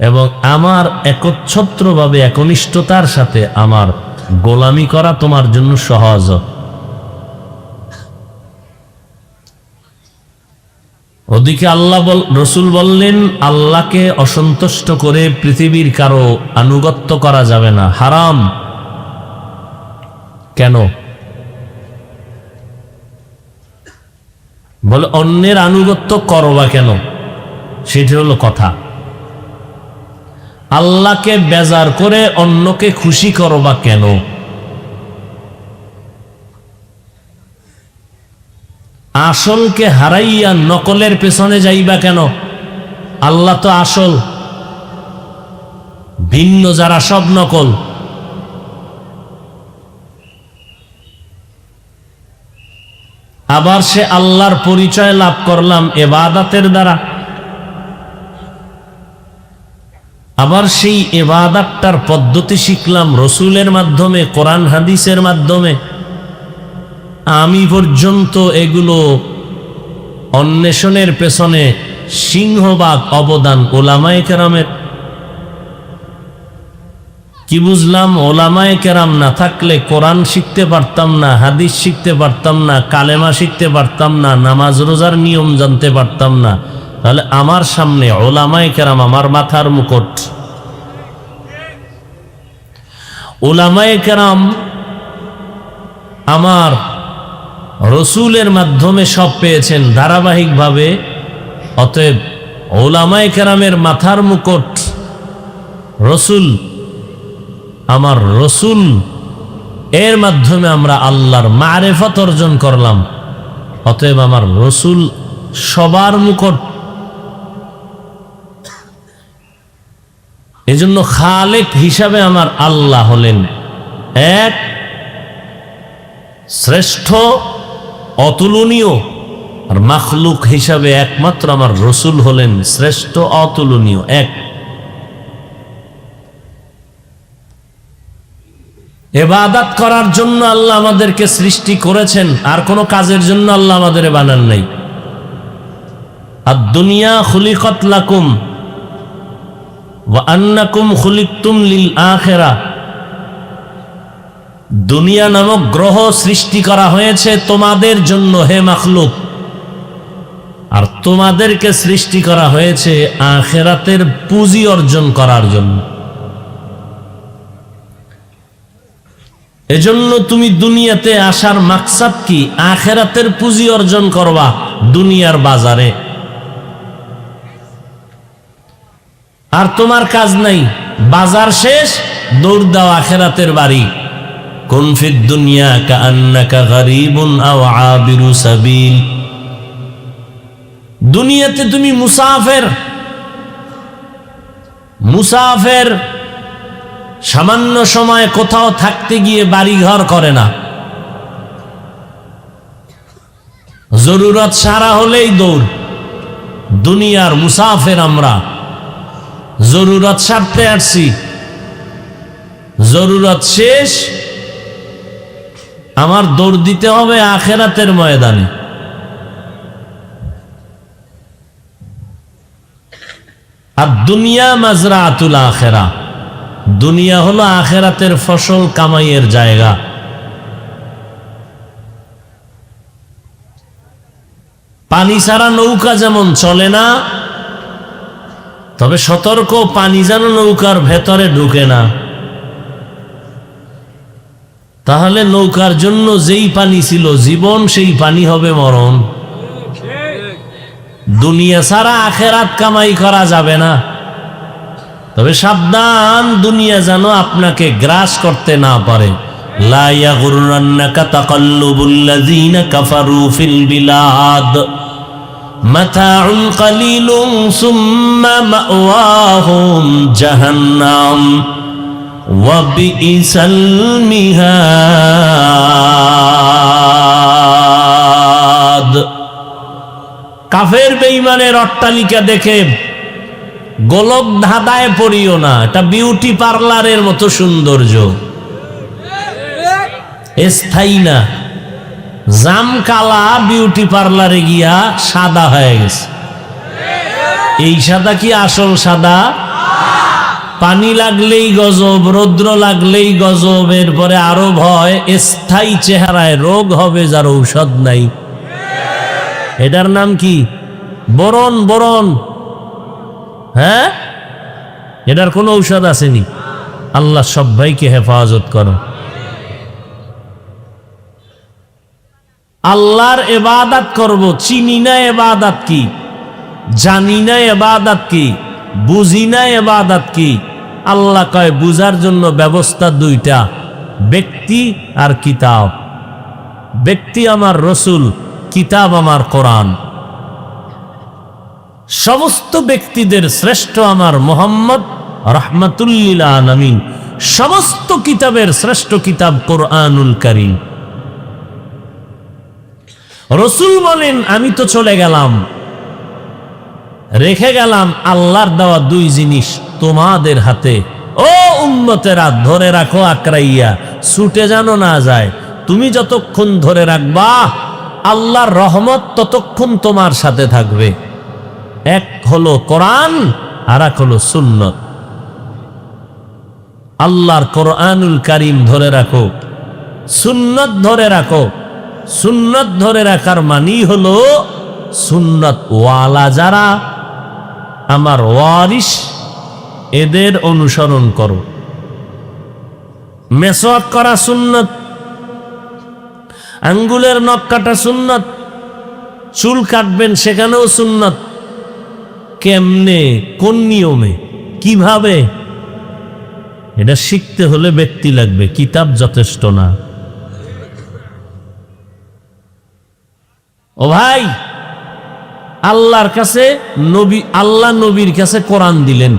এবং আমার একচ্ছত্রভাবে একনিষ্ঠতার সাথে আমার গোলামি করা তোমার জন্য সহজ। ওদিকে আল্লাহ রসুল বললেন আল্লাহকে অসন্তুষ্ট করে পৃথিবীর কারো আনুগত্য করা যাবে না, হারাম। কেন? বলে অন্যের আনুগত্য করবা কেন? সেটা হলো কথা। আল্লাহকে বেজার করে অন্যকে খুশি করবা কেন? আসলকে হারাইয়া নকলের পেছনে যাইবা কেন? আল্লাহ তো আসল, ভিন্ন যারা সব নকল। আবার সে আল্লাহর পরিচয় লাভ করলাম ইবাদতের দ্বারা, আবার সেই ইবাদতটার পদ্ধতি শিখলাম রসুলের মাধ্যমে, কোরআন হাদিসের মাধ্যমে। আমি পর্যন্ত এগুলো অন্বেষণের পেছনে সিংহভাগ অবদান উলামায়ে কেরামের। কি বুঝলাম? ওলামায়ে কেরাম না থাকলে কোরআন শিখতে পারতাম না, হাদিস শিখতে পারতাম না, কালেমা শিখতে পারতাম না, নামাজ রোজার নিয়ম জানতে পারতাম না। তাহলে আমার সামনে ওলামায়ে কেরাম আমার মাথার মুকুট। ওলামায়ে কেরাম আমার রসুলের মাধ্যমে সব পেয়েছেন ধারাবাহিকভাবে। অতএব ওলামায়ে কেরামের মাথার মুকুট রসুল, আমার রসুল, এর মাধ্যমে আমরা আল্লাহর মারেফত অর্জন করলাম। অতএব আমার রসুল সবার মুকুট। এজন্য খালেক হিসাবে আমার আল্লাহ হলেন এক, শ্রেষ্ঠ, অতুলনীয়। আর মাখলুক হিসাবে একমাত্র আমার রসুল হলেন শ্রেষ্ঠ, অতুলনীয়, এক। ইবাদত করার জন্য আল্লাহ আমাদেরকে সৃষ্টি করেছেন, আর কোনো কাজের জন্য আল্লাহ আমাদের বানান নাই। আদ-দুনিয়া খুলিকাত লাকুম ওয়া আন্নাকুম খুলিকতুম লিল আখিরাহ। দুনিয়া নামক গ্রহ সৃষ্টি করা হয়েছে তোমাদের জন্য হে মাখলুক, আর তোমাদেরকে সৃষ্টি করা হয়েছে আখিরাতের পুঁজি অর্জন করার জন্য। এজন্য তুমি দুনিয়াতে আসার মাকসাদ কি? আখিরাতের পুঁজি অর্জন করবা দুনিয়ার বাজারে। আর তোমার কাজ নাই, বাজার শেষ, দৌড় দাও আখিরাতের বাড়ি। কুন ফিদ দুনিয়া কাআন্নাকা গরীবুন আও আবিরু সাবিল। দুনিয়াতে তুমি মুসাফির, মুসাফির সামান্য সময় কোথাও থাকতে গিয়ে বাড়ি ঘর করে না, জরুরত সারা হলেই দৌড়। দুনিয়ার মুসাফির আমরা, জরুরত সারতে আসছি, জরুরত শেষ, আমার দৌড় দিতে হবে আখিরাতের ময়দানে। আর দুনিয়া মাজরাতুল আখিরা, দুনিয়া হলো আখিরাতের ফসল কামাইয়ের জায়গা। পানি ছাড়া নৌকা যেমন চলে না, তবে সতর্ক, পানি যেন নৌকার ভেতরে ঢুকে না। তাহলে নৌকার জন্য যেই পানি ছিল জীবন, সেই পানি হবে মরণ। দুনিয়া ছাড়া আখিরাত কামাই করা যাবে না। তবে সাবধান, দুনিয়া যেন আপনাকে গ্রাস করতে না পারে। লা ইয়াগুররান্নাকা তাকাল্লুবুল্লাযীনা কাফারু ফিল বিলাদ মাতাউন কালিলুন সুম্মা মাওয়াহুম জাহান্নাম ওয়া বিইসাল মিহাদ। কাফের বেঈমানের অট্টালিকা দেখে গোলক ধাঁধায় পড়িও না, এটা বিউটি পার্লারের মতো সৌন্দর্য, স্থায়ী না। জামকালা বিউটি পার্লারে গিয়া সাদা হয়ে গেছে। এই সাদা কি আসল সাদা? পানি লাগলেই গজব, রৌদ্র লাগলেই গজব, এরপরে আরো ভয় স্থায়ী চেহারায় রোগ হবে যার ঔষধ নাই। এটার নাম কি? বরণ। বরণ, হ্যাঁ, এটার কোনো ঔষধ আসেনি। আল্লাহ সবাইকে হেফাজত করো। আল্লাহর ইবাদত করব, চিনি না ইবাদত কি, জানি না ইবাদত কি, বুঝি না ইবাদত কি। আল্লাহ কয় বুঝার জন্য ব্যবস্থা দুইটা, ব্যক্তি আর কিতাব। ব্যক্তি আমার রসুল, কিতাব আমার কোরআন। সমস্ত ব্যক্তিদের শ্রেষ্ঠ আমার মুহাম্মদ রাহমাতুল লিল আলামিন। সমস্ত কিতাবের শ্রেষ্ঠ কিতাব কোরআনুল কারীম। রসুল বলেন আমি তো চলে গেলাম, রেখে গেলাম আল্লাহর দেওয়া দুই জিনিস তোমাদের হাতে। ও উম্মতেরা, ধরে রাখো আকরাইয়া, ছুটে যেন না যায়। তুমি যতক্ষণ ধরে রাখবা আল্লাহর রহমত ততক্ষণ তোমার সাথে থাকবে। এক হলো কোরআন, আর এক হলো সুন্নত। আল্লাহর কোরআনুল কারীম ধরে রাখো, সুন্নাত ধরে রাখো। সুন্নাত ধরে রাখার মানি হলো সুন্নাত ওয়ালা যারা আমার ওয়ারিস এদের অনুসরণ করো। মেসওয়াক করা সুন্নাত, আঙ্গুলের নখ কাটা সুন্নাত, চুল কাটবেন সেখানেও সুন্নাত। কেমনে, কোন নিয়মে, কিভাবে, এটা শিখতে হলে ব্যক্তি লাগবে, কিতাব যথেষ্ট না। ও ভাই, আল্লাহর কাছে নবী, আল্লাহ নবীর কাছে কোরআন দিলেন।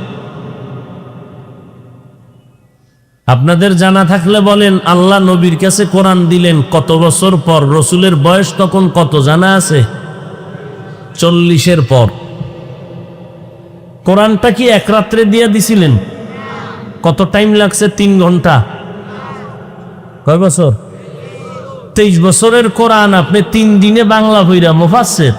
আপনাদের জানা থাকলে বলেন, আল্লাহ নবীর কাছে কোরআন দিলেন কত বছর পর? রসুলের বয়স তখন কত জানা আছে? 40-এর পর। কোরআনটা কি এক রাত্রে দিয়ে দিছিলেন? কত টাইম লাগছে? 3 ঘন্টা। কয় বছর? 23 বছরের কোরআন আপনি 3 দিনে বাংলা বইরা মুফাসসির।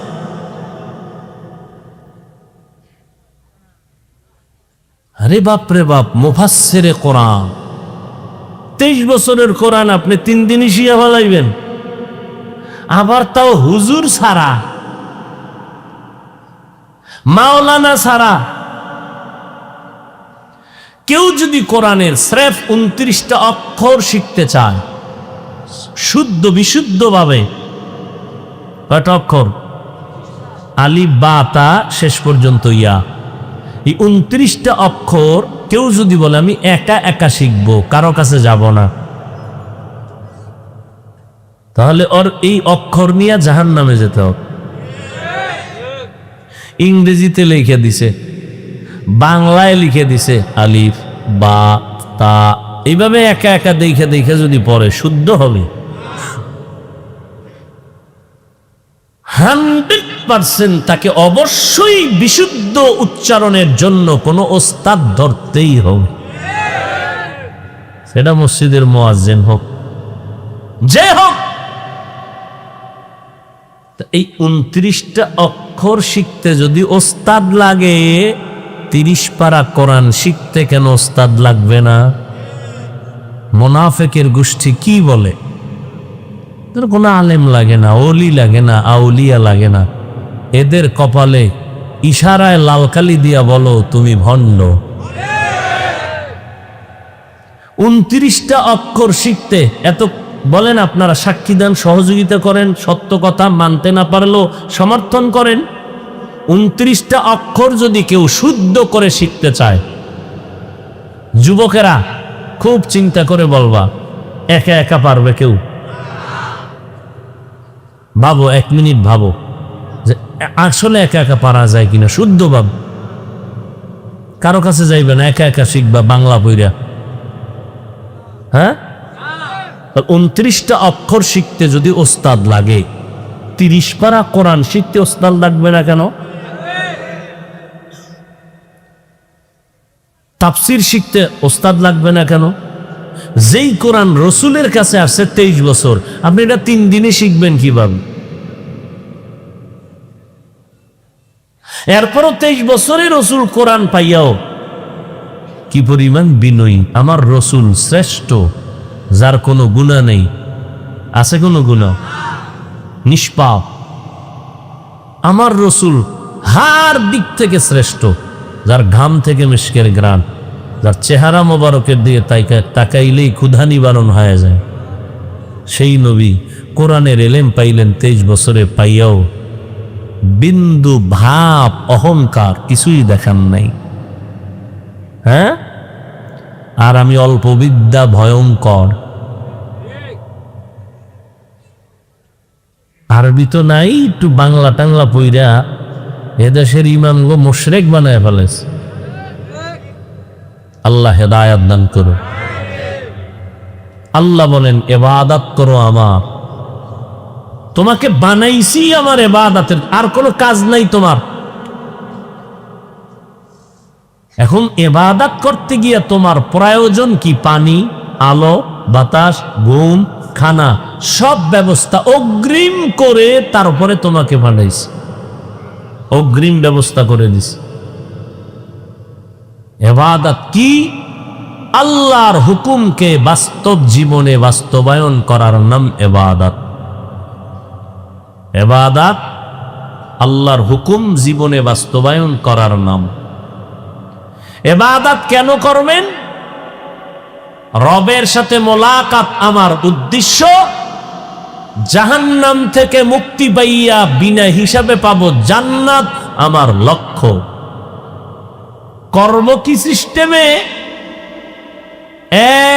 আরে বাপ রে বাপ, মুফাসসিরে কোরআন 23 বছরের কোরআন আপনি 3 দিনই শিয়া ফেলাইবেন। আবার তাও হুজুর ছাড়া, মাওলানা ছাড়া। কেউ যদি কোরআনের স্রেফ 29টা অক্ষর শিখতে চায় শুদ্ধ বিশুদ্ধ ভাবে, কয়টা অক্ষর? আলিফ বা তা শেষ পর্যন্ত ইয়া, এই 29টা অক্ষর কেউ যদি বলে আমি একা একা শিখবো, কারো কাছে যাব না, তাহলে ওর এই অক্ষর নিয়ে জাহান্নামে যেতে হবে। ইংরেজিতে লিখে দিছে, বাংলায় লিখে দিছে আলিফ বা তা, এইভাবে একা একা দেখে দেখে যদি পড়ে শুদ্ধ হবে। 100% তাকে অবশ্যই বিশুদ্ধ উচ্চারণের জন্য কোনো ওস্তাদ ধরতেই হবে, সেটা মসজিদের মুয়াজ্জিন হোক, যে হোক। এই 29টা অক্ষর শিখতে যদি ওস্তাদ লাগে, 30 পারা কোরআন শিখতে কেন ওস্তাদ লাগবে না? মুনাফিকের গোষ্ঠী কি বলে? কোনো আলেম লাগে না, ওলি লাগে না, আউলিয়া লাগে না, এদের কপালে ইশারায় লালকালি দিয়া বলো তুমি ভণ্ড। 29টা অক্ষর শিখতে এত বলেন, আপনারা সাক্ষী দেন, সহযোগিতা করেন, সত্য কথা মানতে না পারলেও সমর্থন করেন। 29টা অক্ষর যদি কেউ শুদ্ধ করে শিখতে চায়, যুবকেরা খুব চিন্তা করে বলবা, একা একা পারবে কেউ? ভাবো, 1 মিনিট ভাবো যে আসলে একা একা পারা যায় কিনা, শুদ্ধ ভাব। কারো কাছে যাইবে না, একা একা শিখবা বাংলা বইরা। হ্যাঁ, 29টা অক্ষর শিখতে যদি ওস্তাদ লাগে, 30 পারা কোরআন শিখতে ওস্তাদ লাগবে না কেন? তাফসীর শিখতে ওস্তাদ লাগবে না কেন? যেই কোরআন রসুলের কাছে আসছে 23 বছর, আপনি এটা 3 দিনে শিখবেন কিভাবে? এরপরও 23 বছরে রসুল কোরআন পাইয়াও কি পরিমাণ বিনয়ী। আমার রসুল শ্রেষ্ঠ, যার কোনো গুনাহ নেই। আছে কোনো গুনাহ? নিষ্পাপ। আমার রসুল হার দিক থেকে শ্রেষ্ঠ, যার ঘাম থেকে মিশকের গ্রাণ, যার চেহারা মোবারকের দিয়ে তাকাইলেই ক্ষুধা নিবারণ হয়ে যায়। সেই নবী কোরআনের এলেম পাইলেন 23 বছরে, পাইয়াও বিন্দু ভাব অহংকার কিছুই দেখান নাই। হ্যাঁ, আর আমি অল্প বিদ্যা ভয়ঙ্কর। আরবি তো নাই, একটু বাংলা টাংলা পইরা এদেশের ইমামগো মুশরিক বানায় ফেলেছে। আল্লাহ হেদায়াত দান করো। আল্লাহ বলেন, ইবাদত করো আমার, তোমাকে বানাইছি আমার ইবাদতের, আর কোনো কাজ নাই তোমার। এখন ইবাদত করতে গিয়ে তোমার প্রয়োজন কি? পানি, আলো, বাতাস, ঘুম, খানা, সব ব্যবস্থা অগ্রিম করে তারপরে তোমাকে বানাইছি, অগ্রিম ব্যবস্থা করে দিছি। ইবাদত কি? আল্লাহর হুকুমকে বাস্তব জীবনে বাস্তবায়ন করার নাম ইবাদত। ইবাদত আল্লাহর হুকুম জীবনে বাস্তবায়ন করার নাম। ইবাদত কেন করবেন? রবের সাথে মোলাকাত আমার উদ্দেশ্য, জাহান্নাম থেকে মুক্তি পাইয়া বিনা হিসাবে পাবো জান্নাত আমার লক্ষ্য। করব কি সিস্টেমে?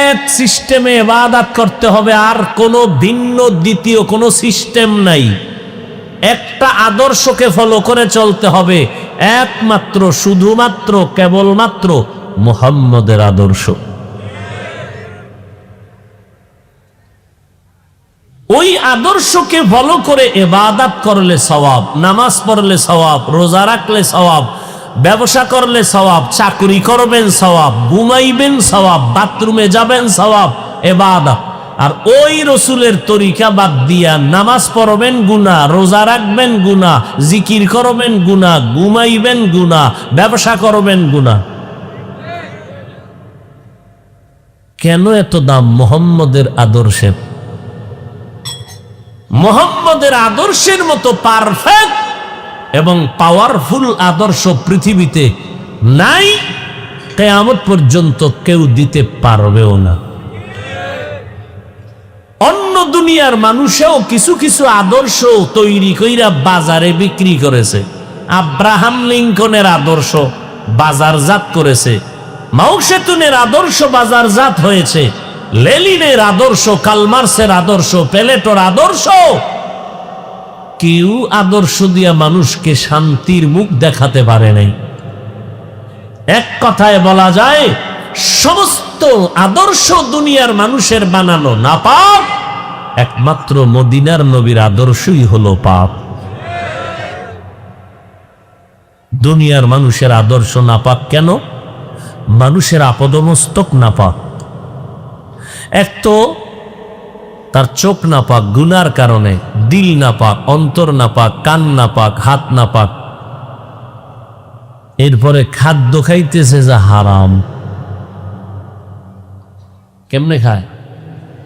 এক সিস্টেমে ইবাদত করতে হবে, আর কোনো ভিন্ন দ্বিতীয় কোনো সিস্টেম নাই। একটা আদর্শকে ফলো করে চলতে হবে, একমাত্র শুধুমাত্র কেবলমাত্র মুহাম্মদের আদর্শ। ওই আদর্শকে ফলো করে ইবাদত করলে সওয়াব, নামাজ পড়লে সওয়াব, রোজা রাখলে সওয়াব, ব্যবসা করলে সওয়াব, চাকরি করবেন সওয়াব, ঘুমাইবেন সওয়াব, বাথরুমে যাবেন সওয়াব, ইবাদত। আর ওই রসুলের তরিকা বাদ দিয়া নামাজ পড়বেন গুনাহ, রোজা রাখবেন গুনাহ, জিকির করবেন গুনাহ, ঘুমাইবেন গুনাহ, ব্যবসা করবেন গুনাহ। কেন এত দাম মুহাম্মদের আদর্শের? মুহাম্মদের আদর্শের মতো পারফেক্ট এবং পাওয়ারফুল আদর্শ পৃথিবীতে নাই, কিয়ামত পর্যন্ত কেউ দিতে পারবেও না। অন্য দুনিয়ার মানুষেও কিছু কিছু আদর্শ তৈরি কইরা বাজারে বিক্রি করেছে। আব্রাহাম লিঙ্কনের আদর্শ বাজারজাত করেছে, মাও সেতুনের আদর্শ বাজারজাত হয়েছে, লেনিনের আদর্শ, কালমার্সের আদর্শ, প্লেটোর আদর্শ। কেউ আদর্শ দিয়া মানুষকে শান্তির মুখ দেখাতে পারে নাই। এক কথায় বলা যায় সমস্ত আদর্শ দুনিয়ার মানুষের বানানো নাপাক, একমাত্র মদিনার নবীর আদর্শই হলো পাপ। দুনিয়ার মানুষের আদর্শ নাপাক কেন? মানুষের আপদমস্তক নাপাক। এক তো তার চোখ নাপাক গুনার কারণে, দিল নাপাক, অন্তর নাপাক, কান নাপাক, হাত নাপাক। এরপরে খাদ্য খাইতেছে যা হারাম। কেমনে খায়?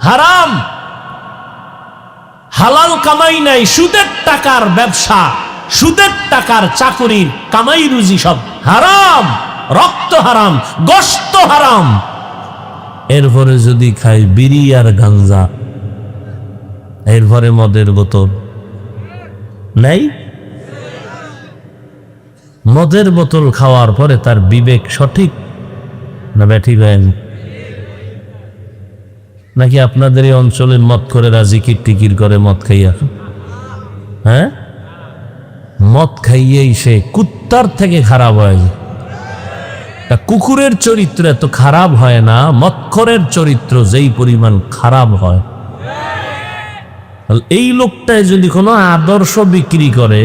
হারাম। হালাল কামাই নাই, সুদের টাকার ব্যবসা, সুদের টাকার চাকরির কামাই রুজি সব হারাম। রক্ত হারাম, গোশত হারাম। এরপরে যদি খায় বিড়ি আর গাঞ্জা, এরপরে মদের বোতল নাই। মদের বোতল খাওয়ার পরে তার বিবেক সঠিক না ব্যাঠিক হয়নি? নাকি আপনাদের এই অঞ্চলে মদ করে জিকির টিকির করে মদ খাইয়া? হ্যাঁ, মদ খাইয়েই সে কুত্তার থেকে খারাপ হয়। কুকুরের চরিত্র এত খারাপ হয় না, মদখোরের চরিত্র যেই পরিমাণ খারাপ হয়। এই লোকটাই যদি কোনো আদর্শ বিক্রি করে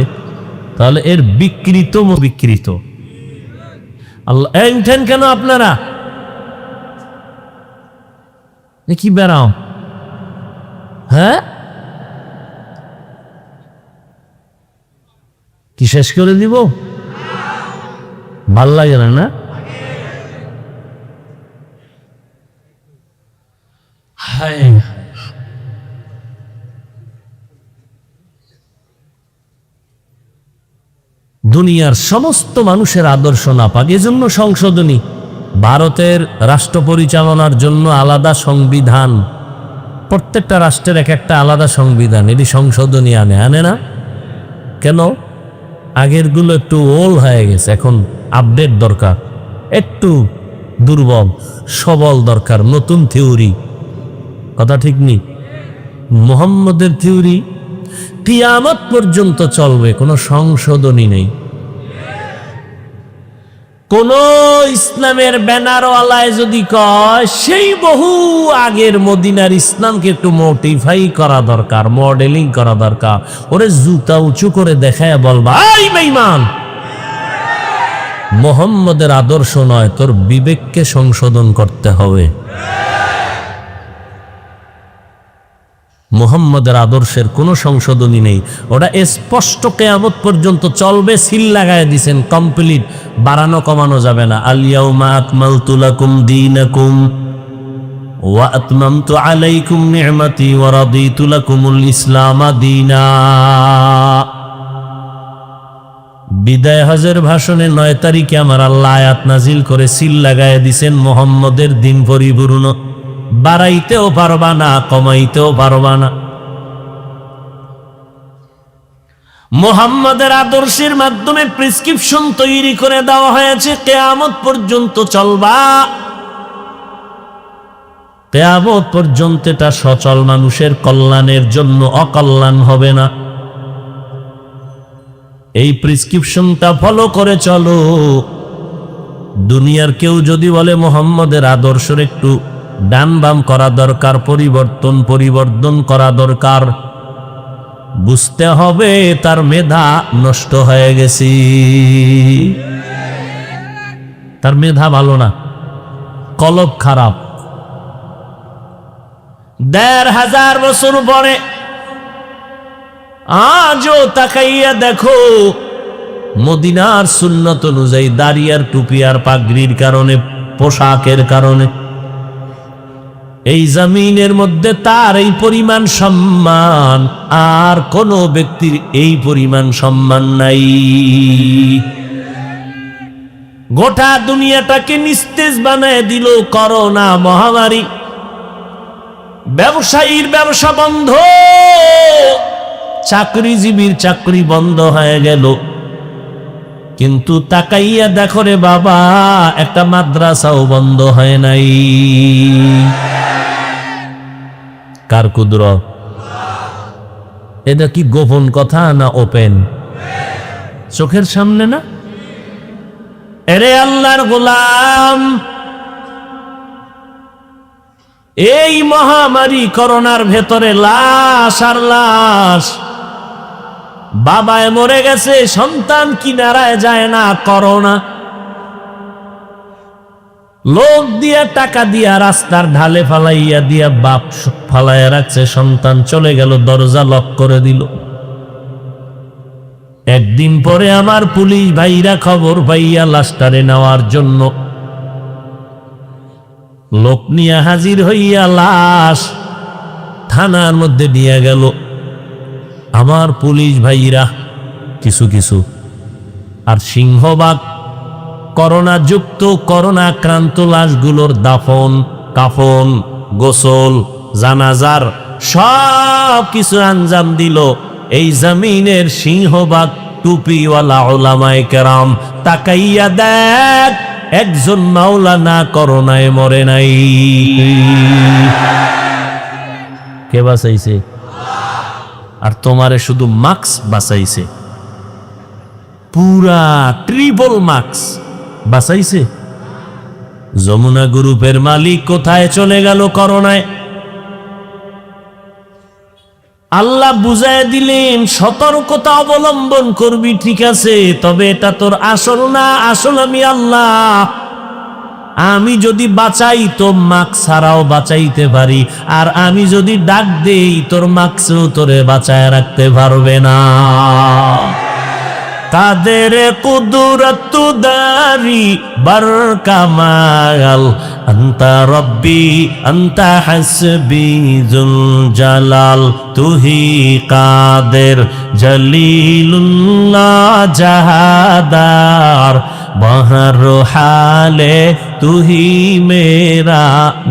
তাহলে এর বিকৃত বিকৃত। আল্লাহ উঠেন কেন আপনারা? কি বেড়াও? হ্যাঁ, কি শেষ করে দিব? ভাল লাগে না? হায়, দুনিয়ার সমস্ত মানুষের আদর্শ নাপাক। এজন্য সংশোধনী, ভারতের রাষ্ট্র পরিচালনার জন্য আলাদা সংবিধান, প্রত্যেকটা রাষ্ট্রের এক একটা আলাদা সংবিধান। এটি সংশোধনী আনে না কেন? আগের গুলো একটু ওল্ড হয়ে গেছে, এখন আপডেট দরকার, একটু দুর্বল সবল দরকার, নতুন থিওরি। কথা ঠিক নেই? মুহাম্মদের থিওরি কিয়ামত পর্যন্ত চলবে, কোনো সংশোধনী নেই। কোন ইসলামের ব্যানারওয়ালায় যদি কয় সেই বহু আগের মদিনার ইসলামকে একটু মডিফাই করা দরকার, মডেলিং করা দরকার, ওরে জুতা উঁচু করে দেখায় বলবা এই বেঈমান, মুহাম্মদের আদর্শ নয়, তোর বিবেককে সংশোধন করতে হবে। মুহাম্মদের আদর্শের কোনো সংশোধনী নেই, ওটা স্পষ্ট কিয়ামত পর্যন্ত চলবে, সিল লাগায় দিয়েছেন, কমপ্লিট, বাড়ানো কমানো যাবে না। আল ইয়াউমা আকমালতু লাকুম দীনাকুম ওয়া আতমামতু আলাইকুম নি'মাতি ওয়া রাদিতু লাকুমুল ইসলাম দীনা। বিদায় হজের ভাষণে 9 তারিখে আমার আল্লাহ আয়াত নাজিল করে সিল লাগায় দিয়েছেন, মুহাম্মদের দিন পরিপূর্ণ, বাড়াইতেও পারবা না, কমাইতেও পারবা না। মুহাম্মদের আদর্শের মাধ্যমে প্রেসক্রিপশন তৈরি করে দেওয়া হয়েছে, কিয়ামত পর্যন্ত চলবা, কিয়ামত পর্যন্ত এটা সচল, মানুষের কল্যাণের জন্য, অকল্যাণ হবে না। এই প্রেসক্রিপশনটা ফলো করে চলো। দুনিয়ার কেউ যদি বলে মুহাম্মদের আদর্শের একটু ডান বাম করা দরকার, পরিবর্তন করা দরকার, বুঝতে হবে তার মেধা নষ্ট হয়ে গেছে, তার মেধা ভালো না, কলব খারাপ। ১,৫০০ বছর পরে আজও তাকাইয়া দেখো, মদিনার সুন্নত অনুযায়ী দাড়ি আর টুপি আর পাগড়ির কারণে, পোশাকের কারণে এই জমিনের মধ্যে তার এই পরিমাণ সম্মান, আর কোন ব্যক্তির এই পরিমাণ সম্মান নাই। গোটা দুনিয়াটাকে নিস্তেজ বানায় দিল করোনা মহামারী, ব্যবসায়ীর ব্যবসা বন্ধ, চাকরিজীবীর চাকরি বন্ধ হয়ে গেল। কিন্তু তাকাইয়া দেখো রে বাবা, একটা মাদ্রাসাও বন্ধ হয় নাই। কার কুদরত? এটা কি গোপন কথা না ওপেন? চোখের সামনে না? এরে আল্লাহর গোলাম, এই মহামারী করোনার ভেতরে লাশ আর লাশ, বাবায় মরে গেছে, সন্তান কিনারায় যায় না, করোনা। লোক দিয়া টাকা দিয়া রাস্তার ঢালে ফালাইয়া দিয়া বাপ ফালাইয়া রাখছে, সন্তান চলে গেল, দরজা লক করে দিল। একদিন পরে আমার পুলিশ ভাইরা খবর পাইয়া লাশটারে নেওয়ার জন্য লোক নিয়ে হাজির হইয়া লাশ থানার মধ্যে নিয়ে গেল। আমার পুলিশ ভাইরা কিছু আর সিংহবাগ করোনা যুক্ত, করোনা আক্রান্ত লাশগুলোর দাফন, কাফন, গোসল, জানাজার সব কিছু আঞ্জাম দিল এই জমিনের সিংহবাগ টুপিওয়ালা উলামায়ে কেরাম। তাকাইয়া দেখ, একজন মাওলানা করোনায় মরে নাই। কে বাঁচাইছে? আর তোমারে শুধু মাস্ক বাঁচাইছে, পুরা ট্রিপল মাস্ক বাঁচাইছে। যমুনা গ্রুপের মালিক কোথায় চলে গেল করোনায়? আল্লাহ বুঝায় দিলেন, সতর্কতা অবলম্বন করবি, ঠিক আছে, তবে এটা তোর আসল না, আসল আমি আল্লাহ। আমি যদি বাঁচাই তো মাস্ক ছাড়াও বাঁচাইতে পারি, আর আমি যদি ডাক দেই তোর মাস্কও তোরে বাঁচায় রাখতে পারবে না। কাদের কুদরত দারি বরকামাল, আন্তা রব্বি আন্তা হাসবি জুল জালাল, তুহি কাদের জলিলুল্লাহ জাহাদার, বহর হালে তুহি মেরা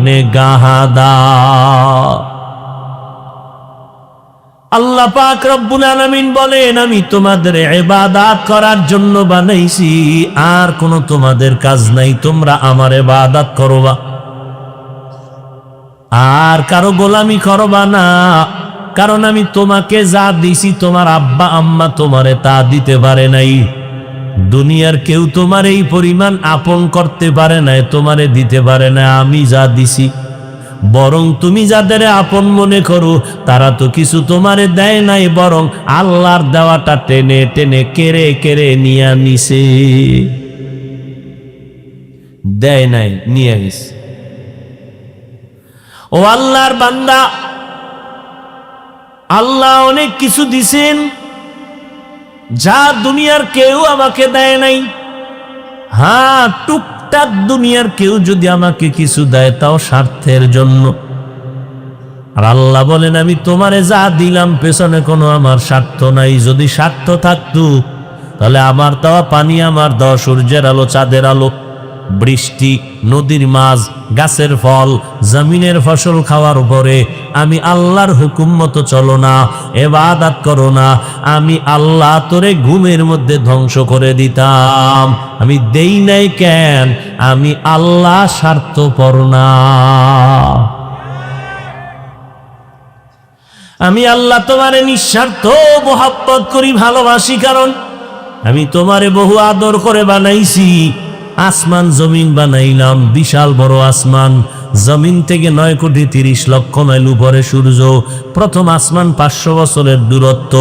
নিগাহদার। আল্লাহ পাক রব্বুল আলামিন বলেন, আমি তোমাদের ইবাদত করার জন্য বানাইছি, আর কোনো তোমাদের কাজ নাই, তোমরা আমার ইবাদত করবা, আর কারো গোলামি করবা না। কারণ আমি তোমাকে যা দিছি তোমার আব্বা আম্মা তোমারে তা দিতে পারে নাই। দুনিয়ার কেউ তোমার এই পরিমাণ আপন করতে পারে নাই, তোমারে দিতে পারে না আমি যা দিছি। বরং তুমি যাদের আপন মনে করো তারা তো কিছু তোমারে দেয় নাই, বরং আল্লাহর দেওয়াটা টেনে টেনে কেড়ে কেড়ে নিয়ে নিছে, দেয় নাই, নিয়ে গেছে। ও আল্লাহর বান্দা, আল্লাহ অনেক কিছু দিছেন যা দুনিয়ার কেউ আমাকে দেয় নাই। হ্যাঁ, টুকটাক দুনিয়ার কেউ যদি আমাকে কিছু দেয় তাও স্বার্থের জন্য। আর আল্লাহ বলেন আমি তোমারে যা দিলাম পেছনে কোনো আমার স্বার্থ নাই। যদি স্বার্থ থাকতো তাহলে আমার দেওয়া পানি, আমার দেওয়া সূর্যের আলো, চাঁদের আলো, বৃষ্টি, নদীর মাছ, গাছের ফল, জমিনের ফসল খাওয়ার পরে আমি আল্লাহর হুকুম মতো চলো না, ইবাদত করো না, আমি আল্লাহ তোরে ঘুমের মধ্যে ধ্বংস করে দিতাম। আমি দেই নাই কেন? আমি আল্লাহ স্বার্থপর না। আমি আল্লাহ তোমারে নিঃস্বার্থ মোহাব্বত করি, ভালোবাসি, কারণ আমি তোমারে বহু আদর করে বানাইছি। আসমান জমিন বানাইলাম, বিশাল বড় আসমান, জমিন থেকে 9,30,00,000 মাইল উপরে সূর্য। প্রথম আসমান 500 বছরের দূরত্ব।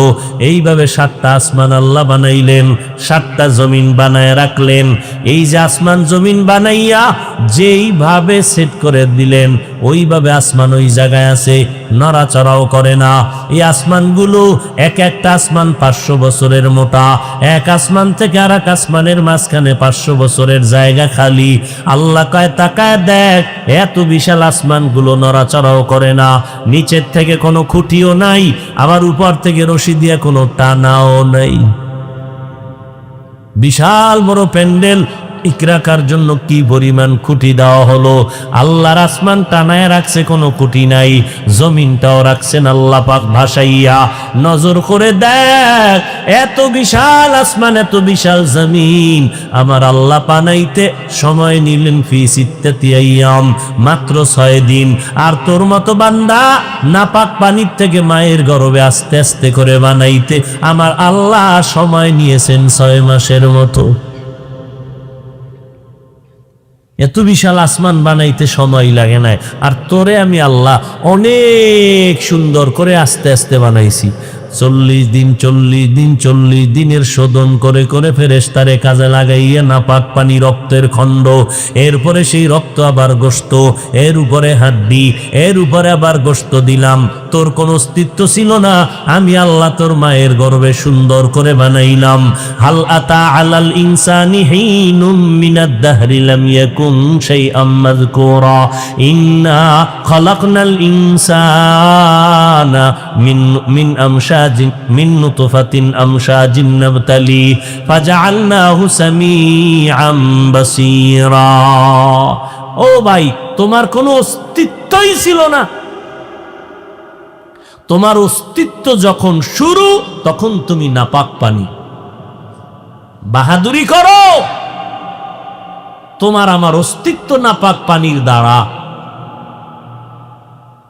এইভাবে 7টা আসমান আল্লাহ বানাইলেন, 7টা জমিন বানায় রাখলেন। এই যে আসমান জমিন বানাইয়া যেইভাবে সেট করে দিলেন, ওইভাবে আসমান ওই জায়গায় আছে, নড়াচড়াও করে না। এই আসমানগুলো এক একটা আসমান 500 বছরের মোটা। এক আসমান থেকে আর এক আসমানের মাঝখানে 500 বছরের জায়গা খালি। আল্লাহ কয় তাকায় দেখ, এত বিশাল আসমানগুলো নড়াচড়াও করে না, নিচের থেকে কোনো খুঁটিও নাই, আবার উপর থেকে রশি দিয়ে কোনো টানাও নাই। বিশাল বড় প্যান্ডেল ঠিক রাখার জন্য কি পরিমাণ খুঁটি দেওয়া হলো। আল্লাহর আসমান টানায় রাখছে, কোনো খুঁটি নাই। জমিনটাও রাখছেন আল্লাহ পাক ভাসাইয়া। নজর করে দেখ, এত বিশাল আসমান, এত বিশাল জমিন আমার আল্লাহ বানাইতে সময় নিলেন ফি সিত্তাতি আইয়াম, মাত্র 6 দিন। আর তোর মতো বান্দা নাপাক পানির থেকে মায়ের গর্ভে আস্তে আস্তে করে বানাইতে আমার আল্লাহ সময় নিয়েছেন 6 মাসের মতো। এত বিশাল আসমান বানাইতে সময় লাগে না। আর তোরে আমি আল্লাহ অনেক সুন্দর করে আস্তে আস্তে বানাইছি। 40 দিন 40 দিনের শোধন করে করে ফেরেশতারে কাজে লাগাইয়া নাপাক পানি, রক্তের খণ্ড, এরপরে সেই রক্ত আবার গোশত, এর উপরে হাড্ডি, এর উপরে আবার গোশত দিলাম। তোর কোনো অস্তিত্ব ছিল না, আমি আল্লাহ তোর মায়ের গর্ভে সুন্দর করে বানাইলাম। হাল আতা আলাল ইনসানি হিনুম মিনাদ দাহরি লাম ইয়াকুন শাইআম মাযকুরা ইন্না খালাকনাল ইনসানা মিন আমশাজিন মিন নুতফাতিন আমশাজিন নাবতালি ফাজআলনাহু সামিআম বাসীরা। ও ভাই, তোমার কোনো অস্তিত্বই ছিল না। তোমার অস্তিত্ব যখন শুরু, তখন তুমি নাপাক পানি। বাহাদুরি করো, তোমার আমার অস্তিত্ব নাপাক পানির দ্বারা।